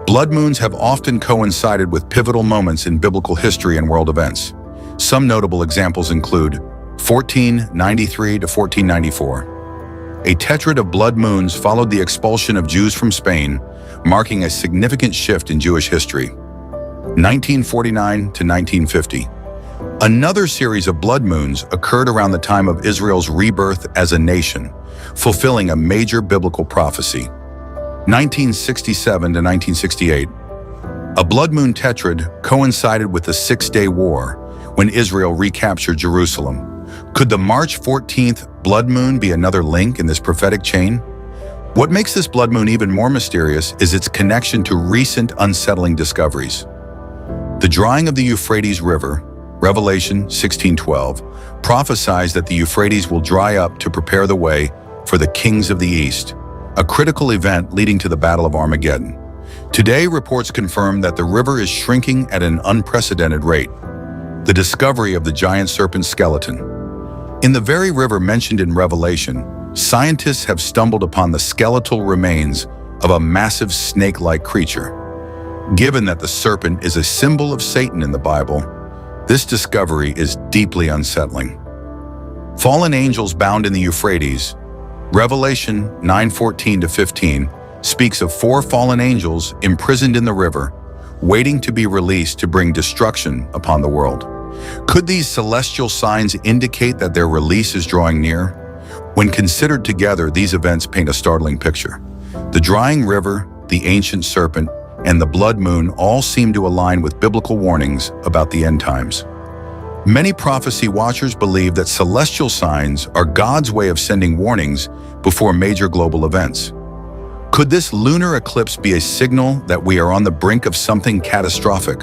Blood moons have often coincided with pivotal moments in biblical history and world events. Some notable examples include 1493 to 1494. A tetrad of blood moons followed the expulsion of Jews from Spain, marking a significant shift in Jewish history. 1949 to 1950. Another series of blood moons occurred around the time of Israel's rebirth as a nation, fulfilling a major biblical prophecy. 1967 to 1968. A blood moon tetrad coincided with the Six-Day War, when Israel recaptured Jerusalem. Could the March 14th blood moon be another link in this prophetic chain? What makes this blood moon even more mysterious is its connection to recent unsettling discoveries. The drying of the Euphrates River, Revelation 16:12, prophesies that the Euphrates will dry up to prepare the way for the kings of the East, a critical event leading to the Battle of Armageddon. Today, reports confirm that the river is shrinking at an unprecedented rate. The discovery of the giant serpent skeleton. In the very river mentioned in Revelation, scientists have stumbled upon the skeletal remains of a massive snake-like creature. Given that the serpent is a symbol of Satan in the Bible, this discovery is deeply unsettling. Fallen angels bound in the Euphrates. Revelation 9:14 to 15 speaks of 4 fallen angels imprisoned in the river, waiting to be released to bring destruction upon the world. Could these celestial signs indicate that their release is drawing near? When considered together, these events paint a startling picture. The drying river, the ancient serpent, and the blood moon all seem to align with biblical warnings about the end times. Many prophecy watchers believe that celestial signs are God's way of sending warnings before major global events. Could this lunar eclipse be a signal that we are on the brink of something catastrophic?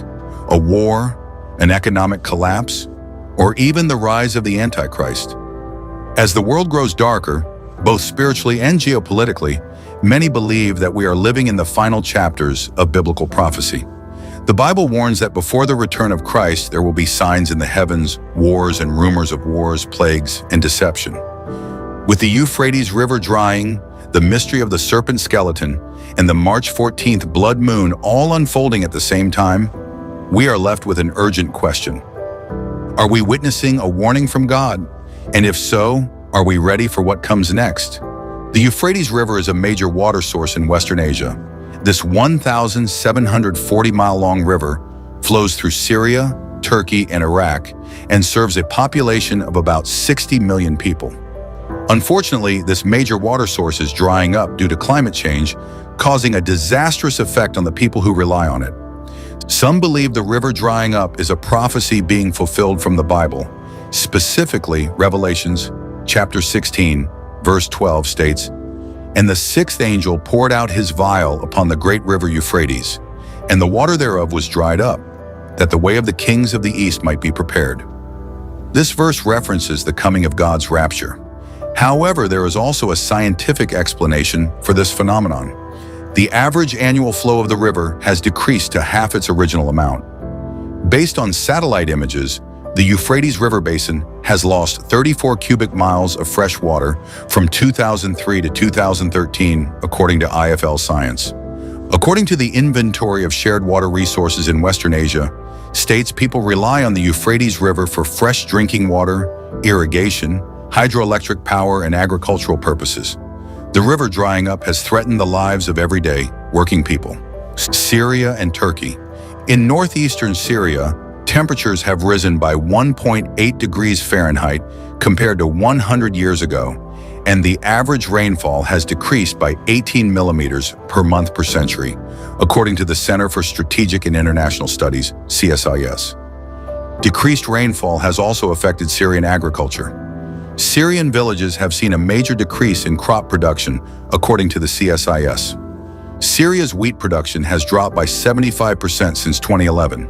A war, an economic collapse, or even the rise of the Antichrist? As the world grows darker, both spiritually and geopolitically, many believe that we are living in the final chapters of biblical prophecy. The Bible warns that before the return of Christ, there will be signs in the heavens, wars and rumors of wars, plagues, and deception. With the Euphrates River drying, the mystery of the serpent skeleton, and the March 14th blood moon all unfolding at the same time, we are left with an urgent question. Are we witnessing a warning from God And if so, are we ready for what comes next? The Euphrates River is a major water source in Western Asia. This 1,740-mile-long river flows through Syria, Turkey, and Iraq, and serves a population of about 60 million people. Unfortunately, this major water source is drying up due to climate change, causing a disastrous effect on the people who rely on it. Some believe the river drying up is a prophecy being fulfilled from the Bible. Specifically, Revelations chapter 16, verse 12 states, "And the sixth angel poured out his vial upon the great river Euphrates, and the water thereof was dried up, that the way of the kings of the east might be prepared." This verse references the coming of God's rapture. However, there is also a scientific explanation for this phenomenon. The average annual flow of the river has decreased to half its original amount. Based on satellite images, the Euphrates River Basin has lost 34 cubic miles of fresh water from 2003 to 2013, according to IFL Science. According to the Inventory of Shared Water Resources in Western Asia, states people rely on the Euphrates River for fresh drinking water, irrigation, hydroelectric power, and agricultural purposes. The river drying up has threatened the lives of everyday, working people. Syria and Turkey. In northeastern Syria, temperatures have risen by 1.8 degrees Fahrenheit compared to 100 years ago, and the average rainfall has decreased by 18 millimeters per month per century, according to the Center for Strategic and International Studies, CSIS. Decreased rainfall has also affected Syrian agriculture. Syrian villages have seen a major decrease in crop production, according to the CSIS. Syria's wheat production has dropped by 75% since 2011.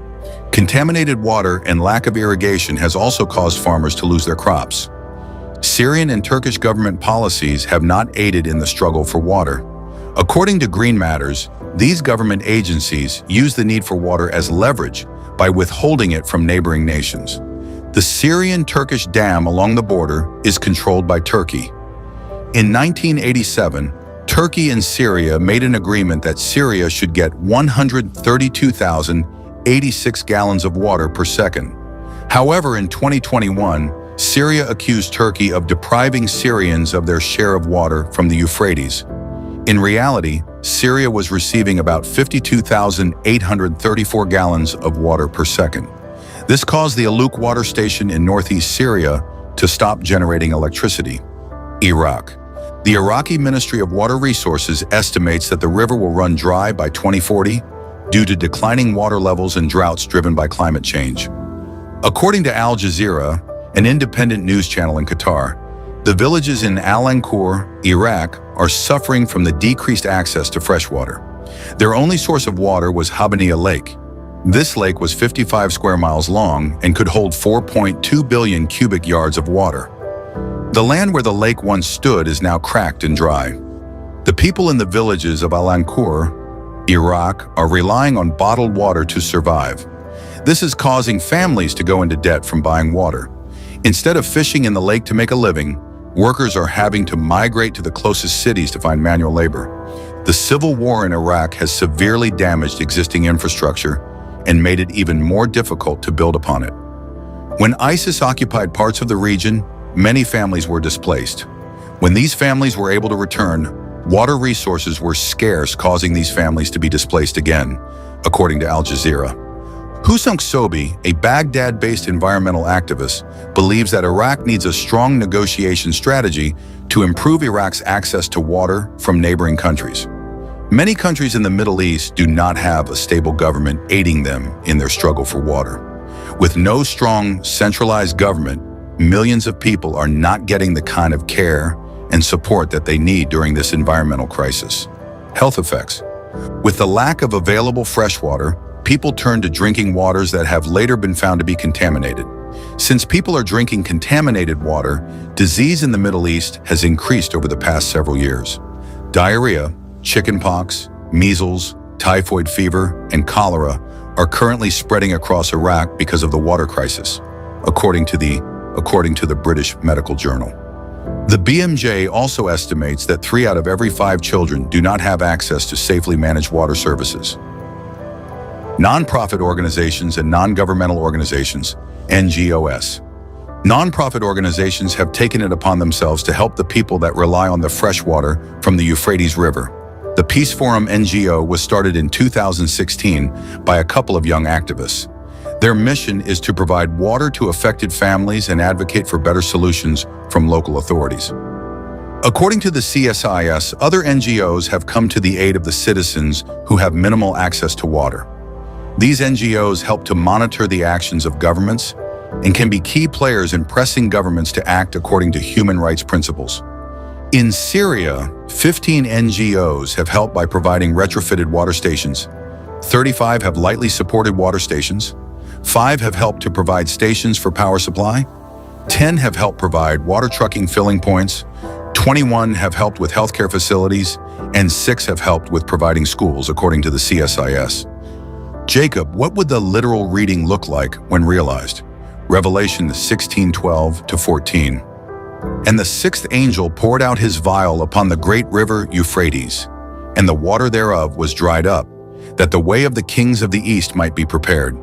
Contaminated water and lack of irrigation has also caused farmers to lose their crops. Syrian and Turkish government policies have not aided in the struggle for water. According to Green Matters, these government agencies use the need for water as leverage by withholding it from neighboring nations. The Syrian-Turkish dam along the border is controlled by Turkey. In 1987, Turkey and Syria made an agreement that Syria should get 132,086 gallons of water per second. However, in 2021, Syria accused Turkey of depriving Syrians of their share of water from the Euphrates. In reality, Syria was receiving about 52,834 gallons of water per second. This caused the Aluk water station in northeast Syria to stop generating electricity. Iraq. The Iraqi Ministry of Water Resources estimates that the river will run dry by 2040 due to declining water levels and droughts driven by climate change. According to Al Jazeera, an independent news channel in Qatar, the villages in Al-Ankur, Iraq, are suffering from the decreased access to fresh water. Their only source of water was Habaniya Lake. This lake was 55 square miles long and could hold 4.2 billion cubic yards of water. The land where the lake once stood is now cracked and dry. The people in the villages of Al-Ankur, Iraq, are relying on bottled water to survive. This is causing families to go into debt from buying water. Instead of fishing in the lake to make a living, workers are having to migrate to the closest cities to find manual labor. The civil war in Iraq has severely damaged existing infrastructure and made it even more difficult to build upon it. When ISIS occupied parts of the region, many families were displaced. When these families were able to return, water resources were scarce, causing these families to be displaced again, according to Al Jazeera. Hussein Sobi, a Baghdad-based environmental activist, believes that Iraq needs a strong negotiation strategy to improve Iraq's access to water from neighboring countries. Many countries in the Middle East do not have a stable government aiding them in their struggle for water. With no strong, centralized government, millions of people are not getting the kind of care and support that they need during this environmental crisis. Health effects. With the lack of available fresh water, people turn to drinking waters that have later been found to be contaminated. Since people are drinking contaminated water, disease in the Middle East has increased over the past several years. Diarrhea, chickenpox, measles, typhoid fever, and cholera are currently spreading across Iraq because of the water crisis, according to the British Medical Journal. The BMJ also estimates that 3 out of every 5 children do not have access to safely managed water services. Non-profit organizations and non-governmental organizations, NGOs. Nonprofit organizations have taken it upon themselves to help the people that rely on the fresh water from the Euphrates River. The Peace Forum NGO was started in 2016 by a couple of young activists. Their mission is to provide water to affected families and advocate for better solutions from local authorities. According to the CSIS, other NGOs have come to the aid of the citizens who have minimal access to water. These NGOs help to monitor the actions of governments and can be key players in pressing governments to act according to human rights principles. In Syria, 15 NGOs have helped by providing retrofitted water stations. 35 have lightly supported water stations. 5 have helped to provide stations for power supply. 10 have helped provide water trucking filling points. 21 have helped with healthcare facilities, and 6 have helped with providing schools, according to the CSIS. Jacob, what would the literal reading look like when realized? Revelation 16:12-14. And the sixth angel poured out his vial upon the great river Euphrates, and the water thereof was dried up, that the way of the kings of the east might be prepared.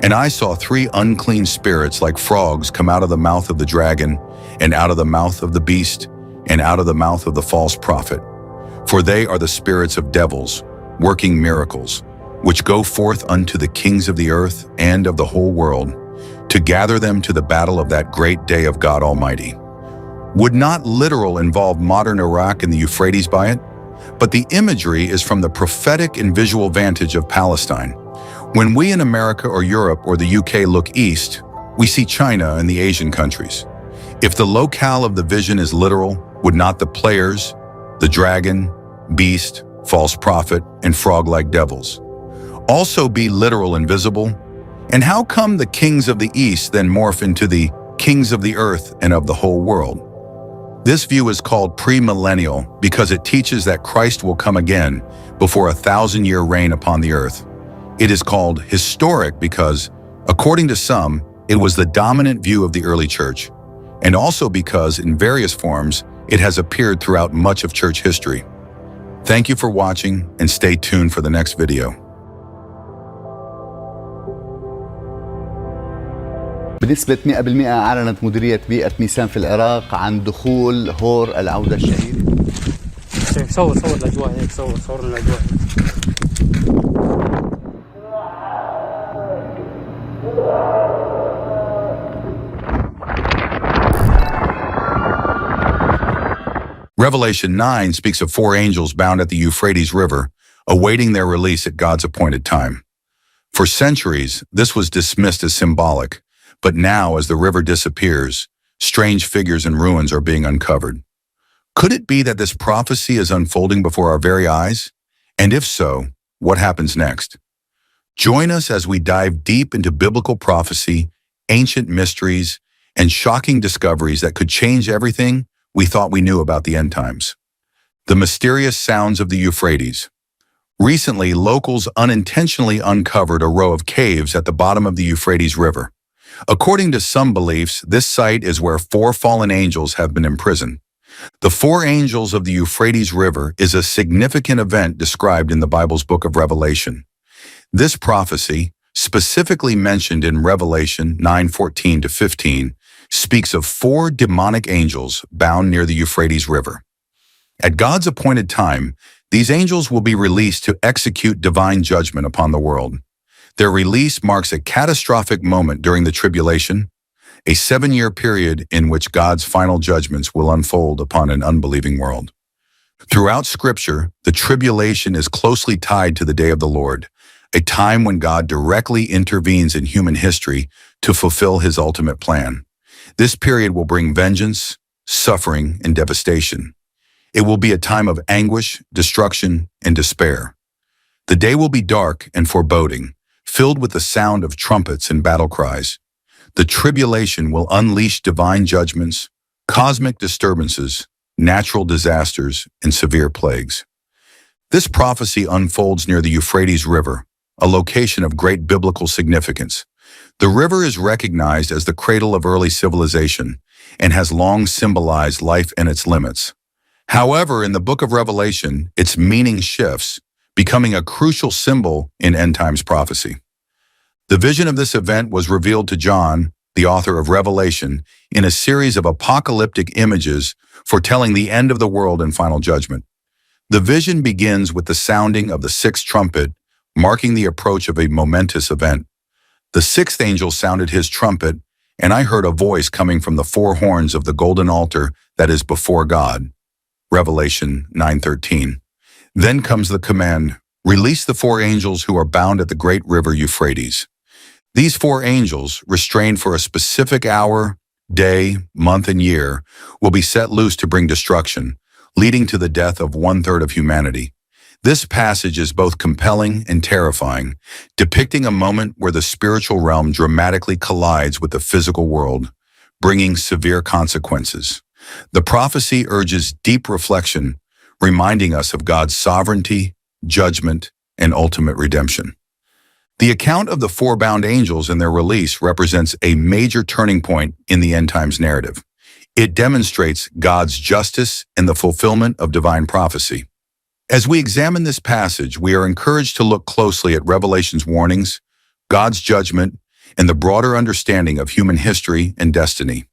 And I saw 3 unclean spirits like frogs come out of the mouth of the dragon, and out of the mouth of the beast, and out of the mouth of the false prophet. For they are the spirits of devils, working miracles, which go forth unto the kings of the earth and of the whole world, to gather them to the battle of that great day of God Almighty. Would not literal involve modern Iraq and the Euphrates by it? But the imagery is from the prophetic and visual vantage of Palestine. When we in America or Europe or the UK look east, we see China and the Asian countries. If the locale of the vision is literal, would not the players, the dragon, beast, false prophet, and frog-like devils, also be literal and visible? And how come the kings of the east then morph into the kings of the earth and of the whole world? This view is called premillennial because it teaches that Christ will come again before a 1,000-year reign upon the earth. It is called historic because, according to some, it was the dominant view of the early church, and also because, in various forms, it has appeared throughout much of church history. Thank you for watching, and stay tuned for the next video. بنسبة 100% أعلنت مديرية بيئة ميسان في العراق عن دخول هور العودة الشهير. صور الأجواء هيك، صور الأجواء. Revelation 9 speaks of 4 angels bound at the Euphrates River, awaiting their release at God's appointed time. For centuries, this was dismissed as symbolic, but now, as the river disappears, strange figures and ruins are being uncovered. Could it be that this prophecy is unfolding before our very eyes? And if so, what happens next? Join us as we dive deep into biblical prophecy, ancient mysteries, and shocking discoveries that could change everything we thought we knew about the end times. The mysterious sounds of the Euphrates. Recently, locals unintentionally uncovered a row of caves at the bottom of the Euphrates River. According to some beliefs, this site is where 4 fallen angels have been imprisoned. The 4 angels of the Euphrates River is a significant event described in the Bible's book of Revelation. This prophecy, specifically mentioned in Revelation 9:14-15, speaks of 4 demonic angels bound near the Euphrates River. At God's appointed time, these angels will be released to execute divine judgment upon the world. Their release marks a catastrophic moment during the tribulation, a 7-year period in which God's final judgments will unfold upon an unbelieving world. Throughout Scripture, the tribulation is closely tied to the day of the Lord, a time when God directly intervenes in human history to fulfill his ultimate plan. This period will bring vengeance, suffering, and devastation. It will be a time of anguish, destruction, and despair. The day will be dark and foreboding, filled with the sound of trumpets and battle cries. The tribulation will unleash divine judgments, cosmic disturbances, natural disasters, and severe plagues. This prophecy unfolds near the Euphrates River, a location of great biblical significance. The river is recognized as the cradle of early civilization and has long symbolized life and its limits. However, in the book of Revelation, its meaning shifts, becoming a crucial symbol in end times prophecy. The vision of this event was revealed to John, the author of Revelation, in a series of apocalyptic images foretelling the end of the world and final judgment. The vision begins with the sounding of the sixth trumpet, marking the approach of a momentous event. The sixth angel sounded his trumpet, and I heard a voice coming from the four horns of the golden altar that is before God. Revelation 9:13. Then comes the command, release the four angels who are bound at the great river Euphrates. These four angels, restrained for a specific hour, day, month, and year, will be set loose to bring destruction, leading to the death of 1/3 of humanity. This passage is both compelling and terrifying, depicting a moment where the spiritual realm dramatically collides with the physical world, bringing severe consequences. The prophecy urges deep reflection, reminding us of God's sovereignty, judgment, and ultimate redemption. The account of the four bound angels and their release represents a major turning point in the end times narrative. It demonstrates God's justice and the fulfillment of divine prophecy. As we examine this passage, we are encouraged to look closely at Revelation's warnings, God's judgment, and the broader understanding of human history and destiny.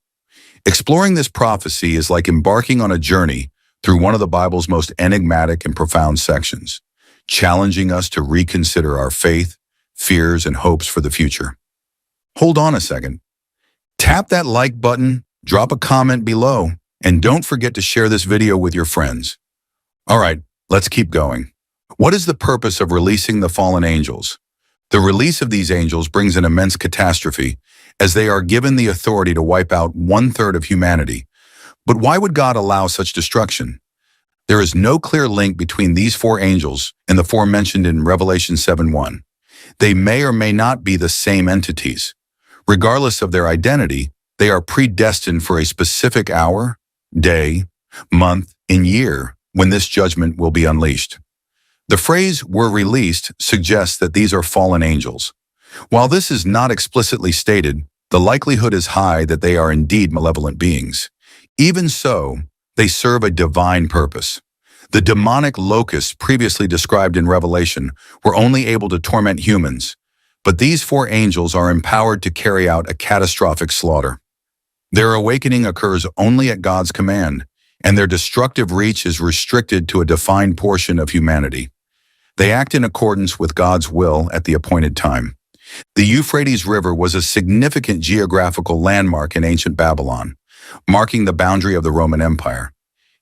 Exploring this prophecy is like embarking on a journey through one of the Bible's most enigmatic and profound sections, challenging us to reconsider our faith, fears, and hopes for the future. Hold on a second. Tap that like button, drop a comment below, and don't forget to share this video with your friends. All right, let's keep going. What is the purpose of releasing the fallen angels? The release of these angels brings an immense catastrophe, as they are given the authority to wipe out 1/3 of humanity. But why would God allow such destruction? There is no clear link between these four angels and the four mentioned in Revelation 7:1. They may or may not be the same entities. Regardless of their identity, they are predestined for a specific hour, day, month, and year when this judgment will be unleashed. The phrase "were released" suggests that these are fallen angels. While this is not explicitly stated, the likelihood is high that they are indeed malevolent beings. Even so, they serve a divine purpose. The demonic locusts previously described in Revelation were only able to torment humans, but these four angels are empowered to carry out a catastrophic slaughter. Their awakening occurs only at God's command, and their destructive reach is restricted to a defined portion of humanity. They act in accordance with God's will at the appointed time. The Euphrates River was a significant geographical landmark in ancient Babylon, marking the boundary of the Roman Empire.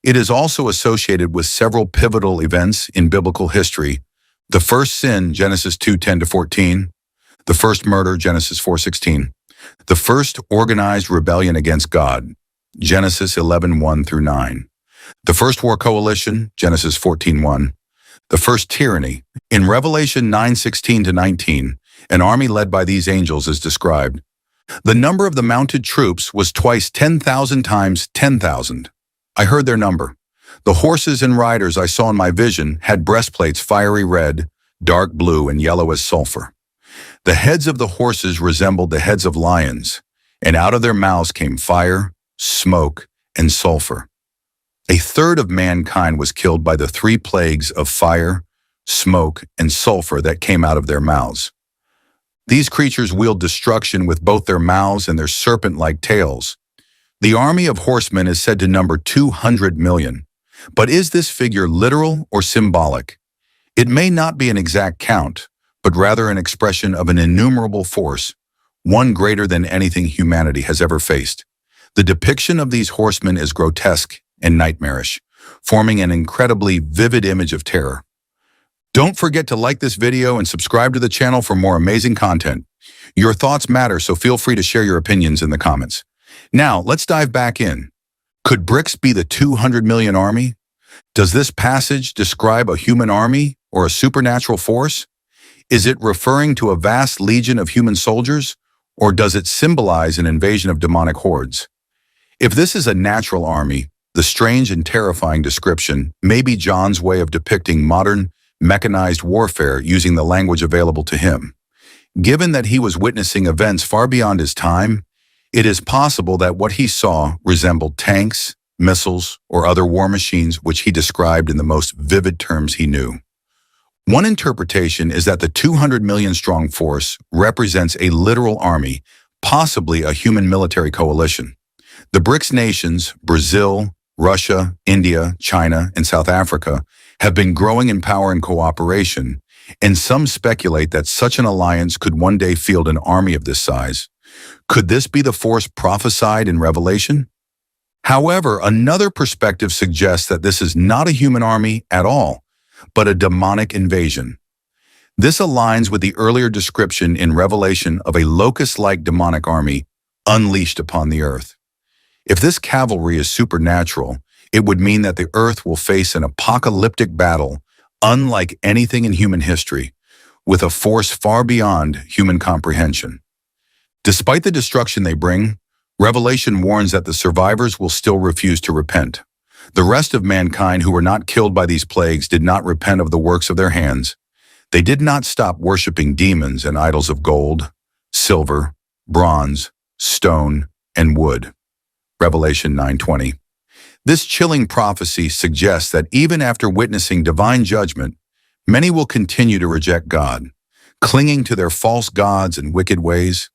It is also associated with several pivotal events in biblical history: the first sin, Genesis 2:10-14, the first murder, Genesis 4:16, the first organized rebellion against God, Genesis 11:1-9, the first war coalition, Genesis 14:1, the first tyranny. In Revelation 9:16-19, an army led by these angels is described. The number of the mounted troops was twice 10,000 times 10,000. I heard their number. The horses and riders I saw in my vision had breastplates fiery red, dark blue, and yellow as sulfur. The heads of the horses resembled the heads of lions, and out of their mouths came fire, smoke, and sulfur. 1/3 of mankind was killed by the 3 plagues of fire, smoke, and sulfur that came out of their mouths. These creatures wield destruction with both their mouths and their serpent-like tails. The army of horsemen is said to number 200 million. But is this figure literal or symbolic? It may not be an exact count, but rather an expression of an innumerable force, one greater than anything humanity has ever faced. The depiction of these horsemen is grotesque and nightmarish, forming an incredibly vivid image of terror. Don't forget to like this video and subscribe to the channel for more amazing content. Your thoughts matter, so feel free to share your opinions in the comments. Now, let's dive back in. Could BRICS be the 200 million army? Does this passage describe a human army or a supernatural force? Is it referring to a vast legion of human soldiers, or does it symbolize an invasion of demonic hordes? If this is a natural army, the strange and terrifying description may be John's way of depicting modern, mechanized warfare using the language available to him. Given that he was witnessing events far beyond his time, it is possible that what he saw resembled tanks, missiles, or other war machines which he described in the most vivid terms he knew. One interpretation is that the 200 million strong force represents a literal army, possibly a human military coalition. The BRICS nations, Brazil, Russia, India, China, and South Africa, have been growing in power and cooperation, and some speculate that such an alliance could one day field an army of this size. Could this be the force prophesied in Revelation? However, another perspective suggests that this is not a human army at all, but a demonic invasion. This aligns with the earlier description in Revelation of a locust-like demonic army unleashed upon the earth. If this cavalry is supernatural, it would mean that the earth will face an apocalyptic battle unlike anything in human history, with a force far beyond human comprehension. Despite the destruction they bring, Revelation warns that the survivors will still refuse to repent. The rest of mankind who were not killed by these plagues did not repent of the works of their hands. They did not stop worshiping demons and idols of gold, silver, bronze, stone, and wood. Revelation 9:20. This chilling prophecy suggests that even after witnessing divine judgment, many will continue to reject God, clinging to their false gods and wicked ways.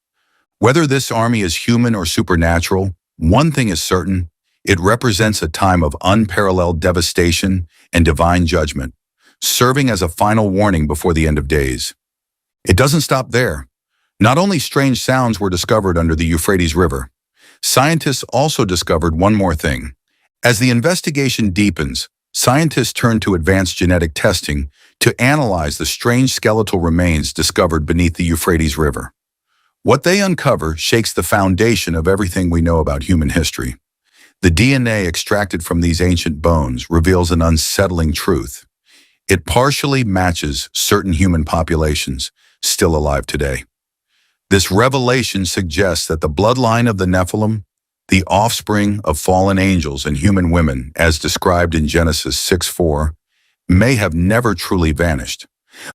Whether this army is human or supernatural, one thing is certain: it represents a time of unparalleled devastation and divine judgment, serving as a final warning before the end of days. It doesn't stop there. Not only strange sounds were discovered under the Euphrates River, scientists also discovered one more thing. As the investigation deepens, scientists turn to advanced genetic testing to analyze the strange skeletal remains discovered beneath the Euphrates River. What they uncover shakes the foundation of everything we know about human history. The DNA extracted from these ancient bones reveals an unsettling truth. It partially matches certain human populations still alive today. This revelation suggests that the bloodline of the Nephilim, the offspring of fallen angels and human women, as described in Genesis 6:4, may have never truly vanished.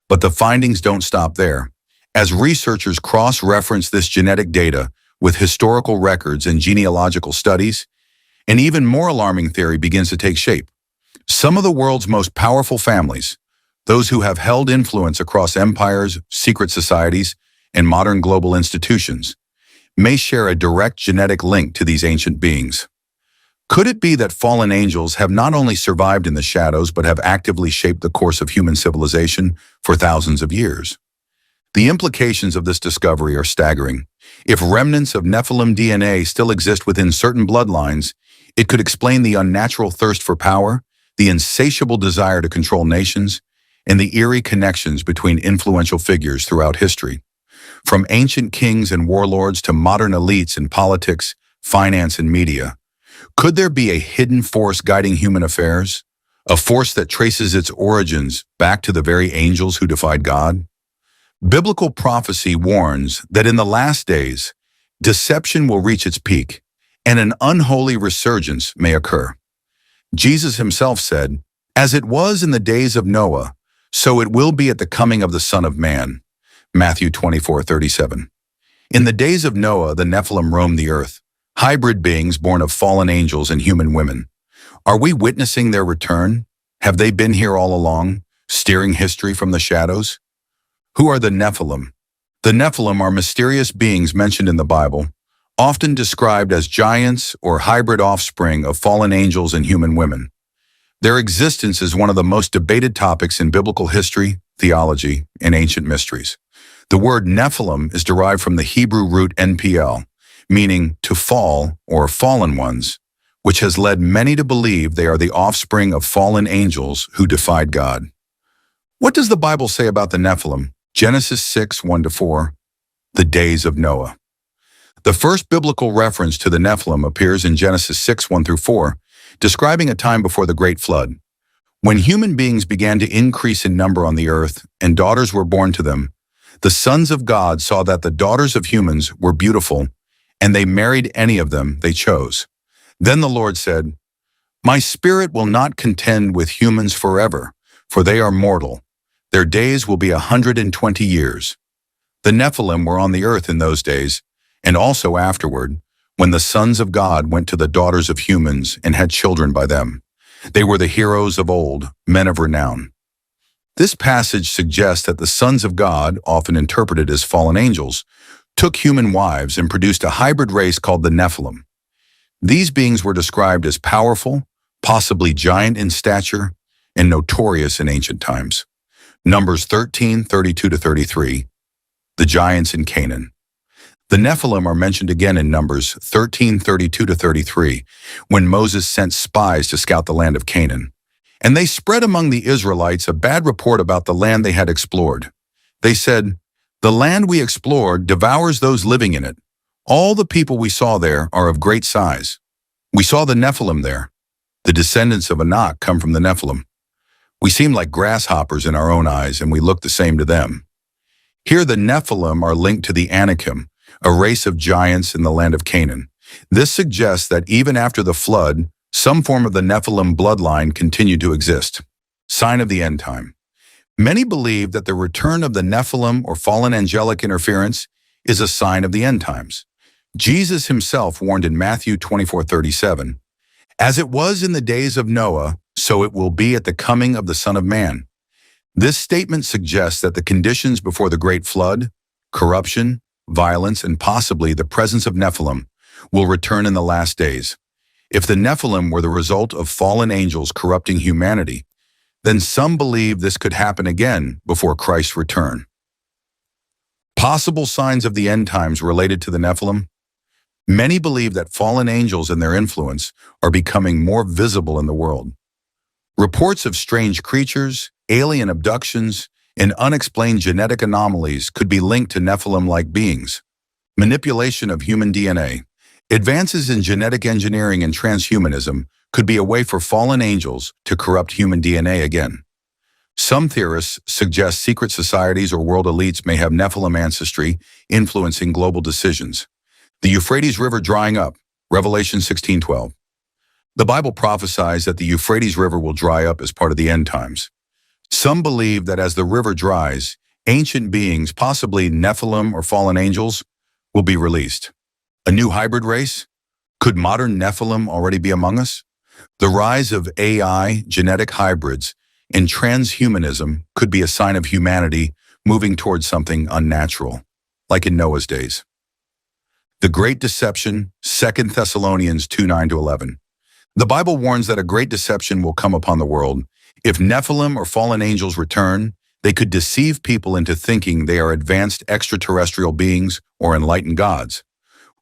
But the findings don't stop there. As researchers cross-reference this genetic data with historical records and genealogical studies, an even more alarming theory begins to take shape. Some of the world's most powerful families, those who have held influence across empires, secret societies, and modern global institutions, may share a direct genetic link to these ancient beings. Could it be that fallen angels have not only survived in the shadows but have actively shaped the course of human civilization for thousands of years? The implications of this discovery are staggering. If remnants of Nephilim DNA still exist within certain bloodlines, it could explain the unnatural thirst for power, the insatiable desire to control nations, and the eerie connections between influential figures throughout history. From ancient kings and warlords to modern elites in politics, finance, and media, could there be a hidden force guiding human affairs? A force that traces its origins back to the very angels who defied God? Biblical prophecy warns that in the last days, deception will reach its peak, and an unholy resurgence may occur. Jesus himself said, "As it was in the days of Noah, so it will be at the coming of the Son of Man." Matthew 24:37. In the days of Noah, the Nephilim roamed the earth, hybrid beings born of fallen angels and human women. Are we witnessing their return? Have they been here all along, steering history from the shadows? Who are the Nephilim? The Nephilim are mysterious beings mentioned in the Bible, often described as giants or hybrid offspring of fallen angels and human women. Their existence is one of the most debated topics in biblical history, theology, and ancient mysteries. The word Nephilim is derived from the Hebrew root NPL, meaning to fall or fallen ones, which has led many to believe they are the offspring of fallen angels who defied God. What does the Bible say about the Nephilim? Genesis 6:1-4, the days of Noah. The first biblical reference to the Nephilim appears in Genesis 6:1-4, describing a time before the Great Flood. When human beings began to increase in number on the earth and daughters were born to them, the sons of God saw that the daughters of humans were beautiful, and they married any of them they chose. Then the Lord said, "My spirit will not contend with humans forever, for they are mortal. Their days will be 120 years. The Nephilim were on the earth in those days, and also afterward, when the sons of God went to the daughters of humans and had children by them. They were the heroes of old, men of renown." This passage suggests that the sons of God, often interpreted as fallen angels, took human wives and produced a hybrid race called the Nephilim. These beings were described as powerful, possibly giant in stature, and notorious in ancient times. Numbers 13:32-33, the giants in Canaan. The Nephilim are mentioned again in Numbers 13:32-33, when Moses sent spies to scout the land of Canaan. And they spread among the Israelites a bad report about the land they had explored. They said, "The land we explored devours those living in it. All the people we saw there are of great size. We saw the Nephilim there. The descendants of Anak come from the Nephilim. We seem like grasshoppers in our own eyes, and we look the same to them." Here the Nephilim are linked to the Anakim, a race of giants in the land of Canaan. This suggests that even after the flood, some form of the Nephilim bloodline continued to exist. Sign of the end time. Many believe that the return of the Nephilim or fallen angelic interference is a sign of the end times. Jesus himself warned in Matthew 24:37, "As it was in the days of Noah, so it will be at the coming of the Son of Man." This statement suggests that the conditions before the great flood, corruption, violence, and possibly the presence of Nephilim, will return in the last days. If the Nephilim were the result of fallen angels corrupting humanity, then some believe this could happen again before Christ's return. Possible signs of the end times related to the Nephilim. Many believe that fallen angels and their influence are becoming more visible in the world. Reports of strange creatures, alien abductions, and unexplained genetic anomalies could be linked to Nephilim-like beings. Manipulation of human DNA. Advances in genetic engineering and transhumanism could be a way for fallen angels to corrupt human DNA again. Some theorists suggest secret societies or world elites may have Nephilim ancestry influencing global decisions. The Euphrates River drying up, Revelation 16:12. The Bible prophesies that the Euphrates River will dry up as part of the end times. Some believe that as the river dries, ancient beings, possibly Nephilim or fallen angels, will be released. A new hybrid race? Could modern Nephilim already be among us? The rise of AI, genetic hybrids, and transhumanism could be a sign of humanity moving towards something unnatural, like in Noah's days. The Great Deception, 2 Thessalonians 2:9-11. The Bible warns that a great deception will come upon the world. If Nephilim or fallen angels return, they could deceive people into thinking they are advanced extraterrestrial beings or enlightened gods.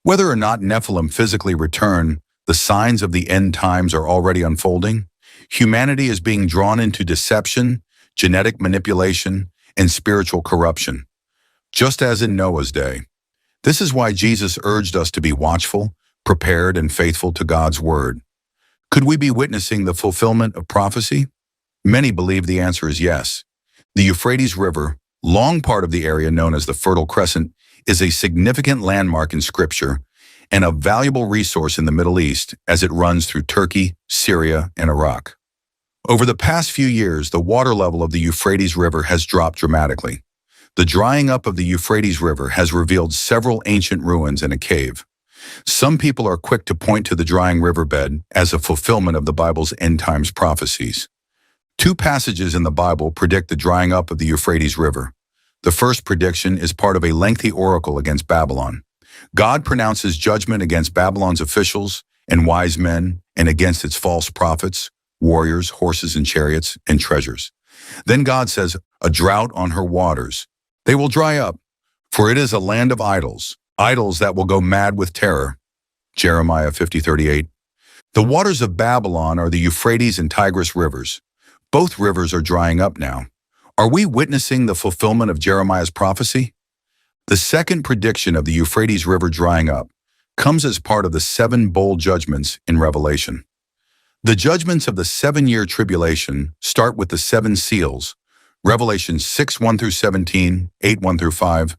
Whether or not Nephilim physically return, the signs of the end times are already unfolding. Humanity is being drawn into deception, genetic manipulation, and spiritual corruption, just as in Noah's day. This is why Jesus urged us to be watchful, prepared, and faithful to God's word. Could we be witnessing the fulfillment of prophecy? Many believe the answer is yes. The Euphrates River, long part of the area known as the Fertile Crescent, is a significant landmark in Scripture and a valuable resource in the Middle East as it runs through Turkey, Syria, and Iraq. Over the past few years, the water level of the Euphrates River has dropped dramatically. The drying up of the Euphrates River has revealed several ancient ruins and a cave. Some people are quick to point to the drying riverbed as a fulfillment of the Bible's end times prophecies. Two passages in the Bible predict the drying up of the Euphrates River. The first prediction is part of a lengthy oracle against Babylon. God pronounces judgment against Babylon's officials and wise men and against its false prophets, warriors, horses and chariots, and treasures. Then God says, "A drought on her waters. They will dry up, for it is a land of idols, idols that will go mad with terror." Jeremiah 50:38. The waters of Babylon are the Euphrates and Tigris rivers. Both rivers are drying up now. Are we witnessing the fulfillment of Jeremiah's prophecy? The second prediction of the Euphrates River drying up comes as part of the 7 bowl judgments in Revelation. The judgments of the 7-year tribulation start with the 7 seals, Revelation 6:1-17, 8:1-5,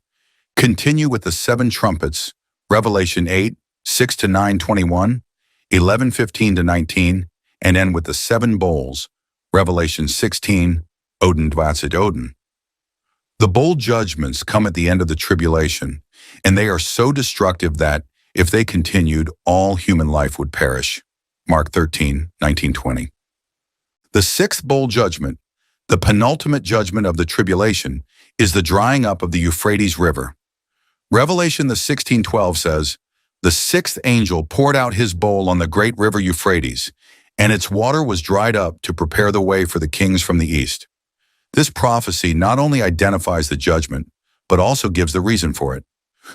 continue with the 7 trumpets, Revelation 8, 6-9:21, 11:15-19, and end with the 7 bowls, Revelation 16, Odin Dvatsid Odin. The bowl judgments come at the end of the tribulation, and they are so destructive that, if they continued, all human life would perish. Mark 13:19-20. The 6th bowl judgment, the penultimate judgment of the tribulation, is the drying up of the Euphrates River. Revelation the 16:12 says, "The sixth angel poured out his bowl on the great river Euphrates, and its water was dried up to prepare the way for the kings from the east." This prophecy not only identifies the judgment, but also gives the reason for it.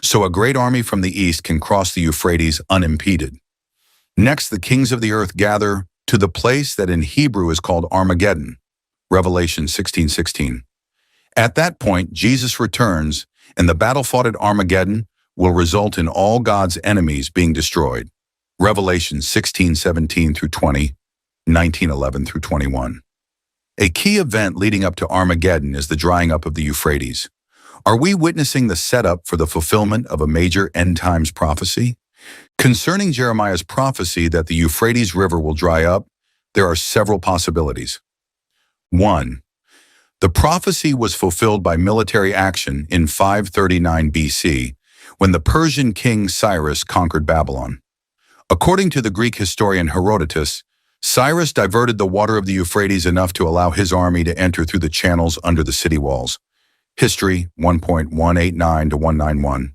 So a great army from the east can cross the Euphrates unimpeded. Next, the kings of the earth gather to the place that in Hebrew is called Armageddon, Revelation 16:16. At that point, Jesus returns, and the battle fought at Armageddon will result in all God's enemies being destroyed, Revelation 16:17 through 20, 19:11 through 21. A key event leading up to Armageddon is the drying up of the Euphrates. Are we witnessing the setup for the fulfillment of a major end times prophecy? Concerning Jeremiah's prophecy that the Euphrates River will dry up, there are several possibilities. 1. The prophecy was fulfilled by military action in 539 BC, when the Persian king Cyrus conquered Babylon. According to the Greek historian Herodotus, Cyrus diverted the water of the Euphrates enough to allow his army to enter through the channels under the city walls. History 1.189 to 191.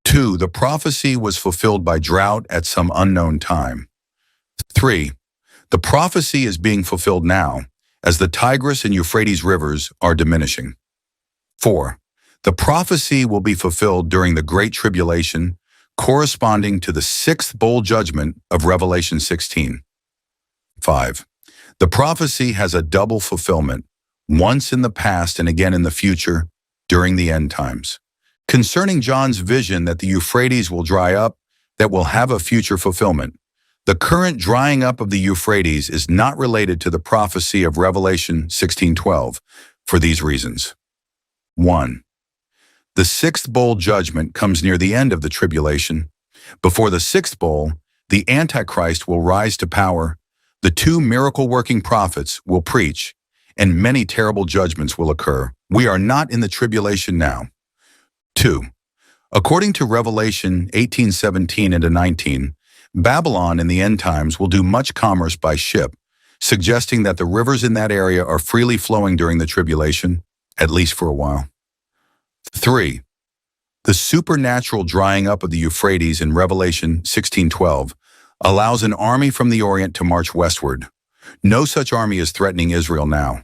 2. The prophecy was fulfilled by drought at some unknown time. 3. The prophecy is being fulfilled now, as the Tigris and Euphrates rivers are diminishing. 4. The prophecy will be fulfilled during the Great Tribulation, corresponding to the sixth bowl judgment of Revelation 16. 5. The prophecy has a double fulfillment, once in the past and again in the future, during the end times. Concerning John's vision that the Euphrates will dry up, that will have a future fulfillment. The current drying up of the Euphrates is not related to the prophecy of Revelation 16:12 for these reasons. 1. The sixth bowl judgment comes near the end of the tribulation. Before the sixth bowl, the Antichrist will rise to power, the two miracle-working prophets will preach, and many terrible judgments will occur. We are not in the tribulation now. 2. According to Revelation 18:17 and 19, Babylon in the end times will do much commerce by ship, suggesting that the rivers in that area are freely flowing during the tribulation, at least for a while. 3. The supernatural drying up of the Euphrates in Revelation 16:12 allows an army from the Orient to march westward. No such army is threatening Israel now.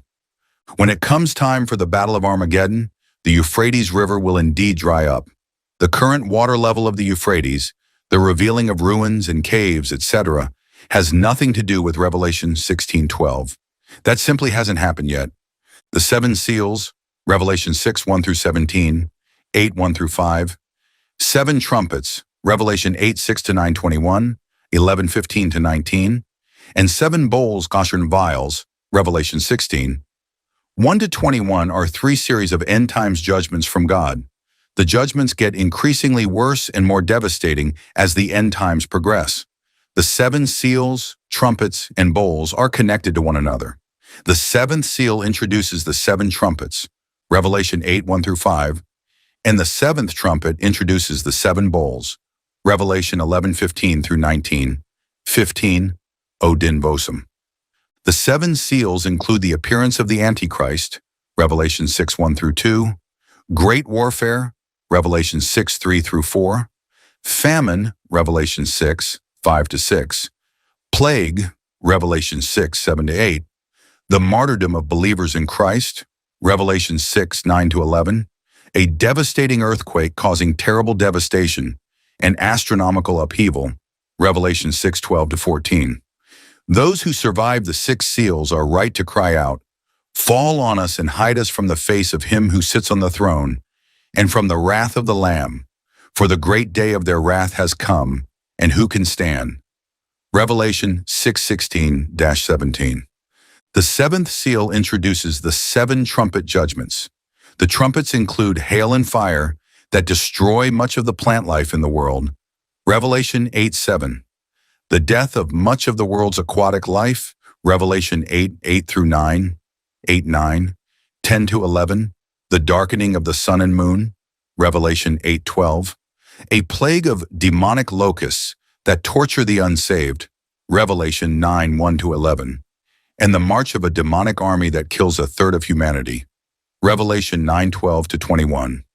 When it comes time for the Battle of Armageddon, the Euphrates River will indeed dry up. The current water level of the Euphrates, the revealing of ruins and caves, etc., has nothing to do with Revelation 16:12. That simply hasn't happened yet. The seven seals, Revelation 6:1 through 17, 8:1 through 5, seven trumpets, Revelation 8:6 to 9:21, 11:15 to 19, and seven bowls, Goshern vials, Revelation 16. 1 to 21 are three series of end times judgments from God. The judgments get increasingly worse and more devastating as the end times progress. The seven seals, trumpets, and bowls are connected to one another. The seventh seal introduces the seven trumpets, Revelation 8:1 through 5, and the seventh trumpet introduces the seven bowls, Revelation 11:15 through 19, 15, Odin Vosum. The seven seals include the appearance of the Antichrist, Revelation 6:1 through 2, great warfare, Revelation 6:3 through 4, famine, Revelation 6:5 to 6, plague, Revelation 6:7 to 8, the martyrdom of believers in Christ, Revelation 6:9 to 11, a devastating earthquake causing terrible devastation and astronomical upheaval, Revelation 6:12 to 14. Those who survive the six seals are right to cry out, "Fall on us and hide us from the face of him who sits on the throne, and from the wrath of the Lamb, for the great day of their wrath has come, and who can stand?" Revelation 6:16-17. The seventh seal introduces the seven trumpet judgments. The trumpets include hail and fire that destroy much of the plant life in the world, Revelation 8:7. The death of much of the world's aquatic life, Revelation 8:8 through 9, 8:9, 10 to 11. The darkening of the sun and moon, Revelation 8:12. A plague of demonic locusts that torture the unsaved, Revelation 9:1 to 11. And the march of a demonic army that kills a third of humanity, Revelation 9:12 to 21.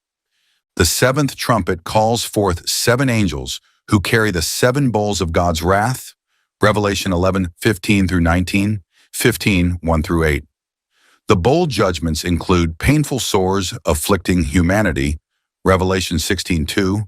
The seventh trumpet calls forth 7 angels who carry the 7 bowls of God's wrath, Revelation 11:15 through 19, 15:1 through 8. The bowl judgments include painful sores afflicting humanity, Revelation 16:2,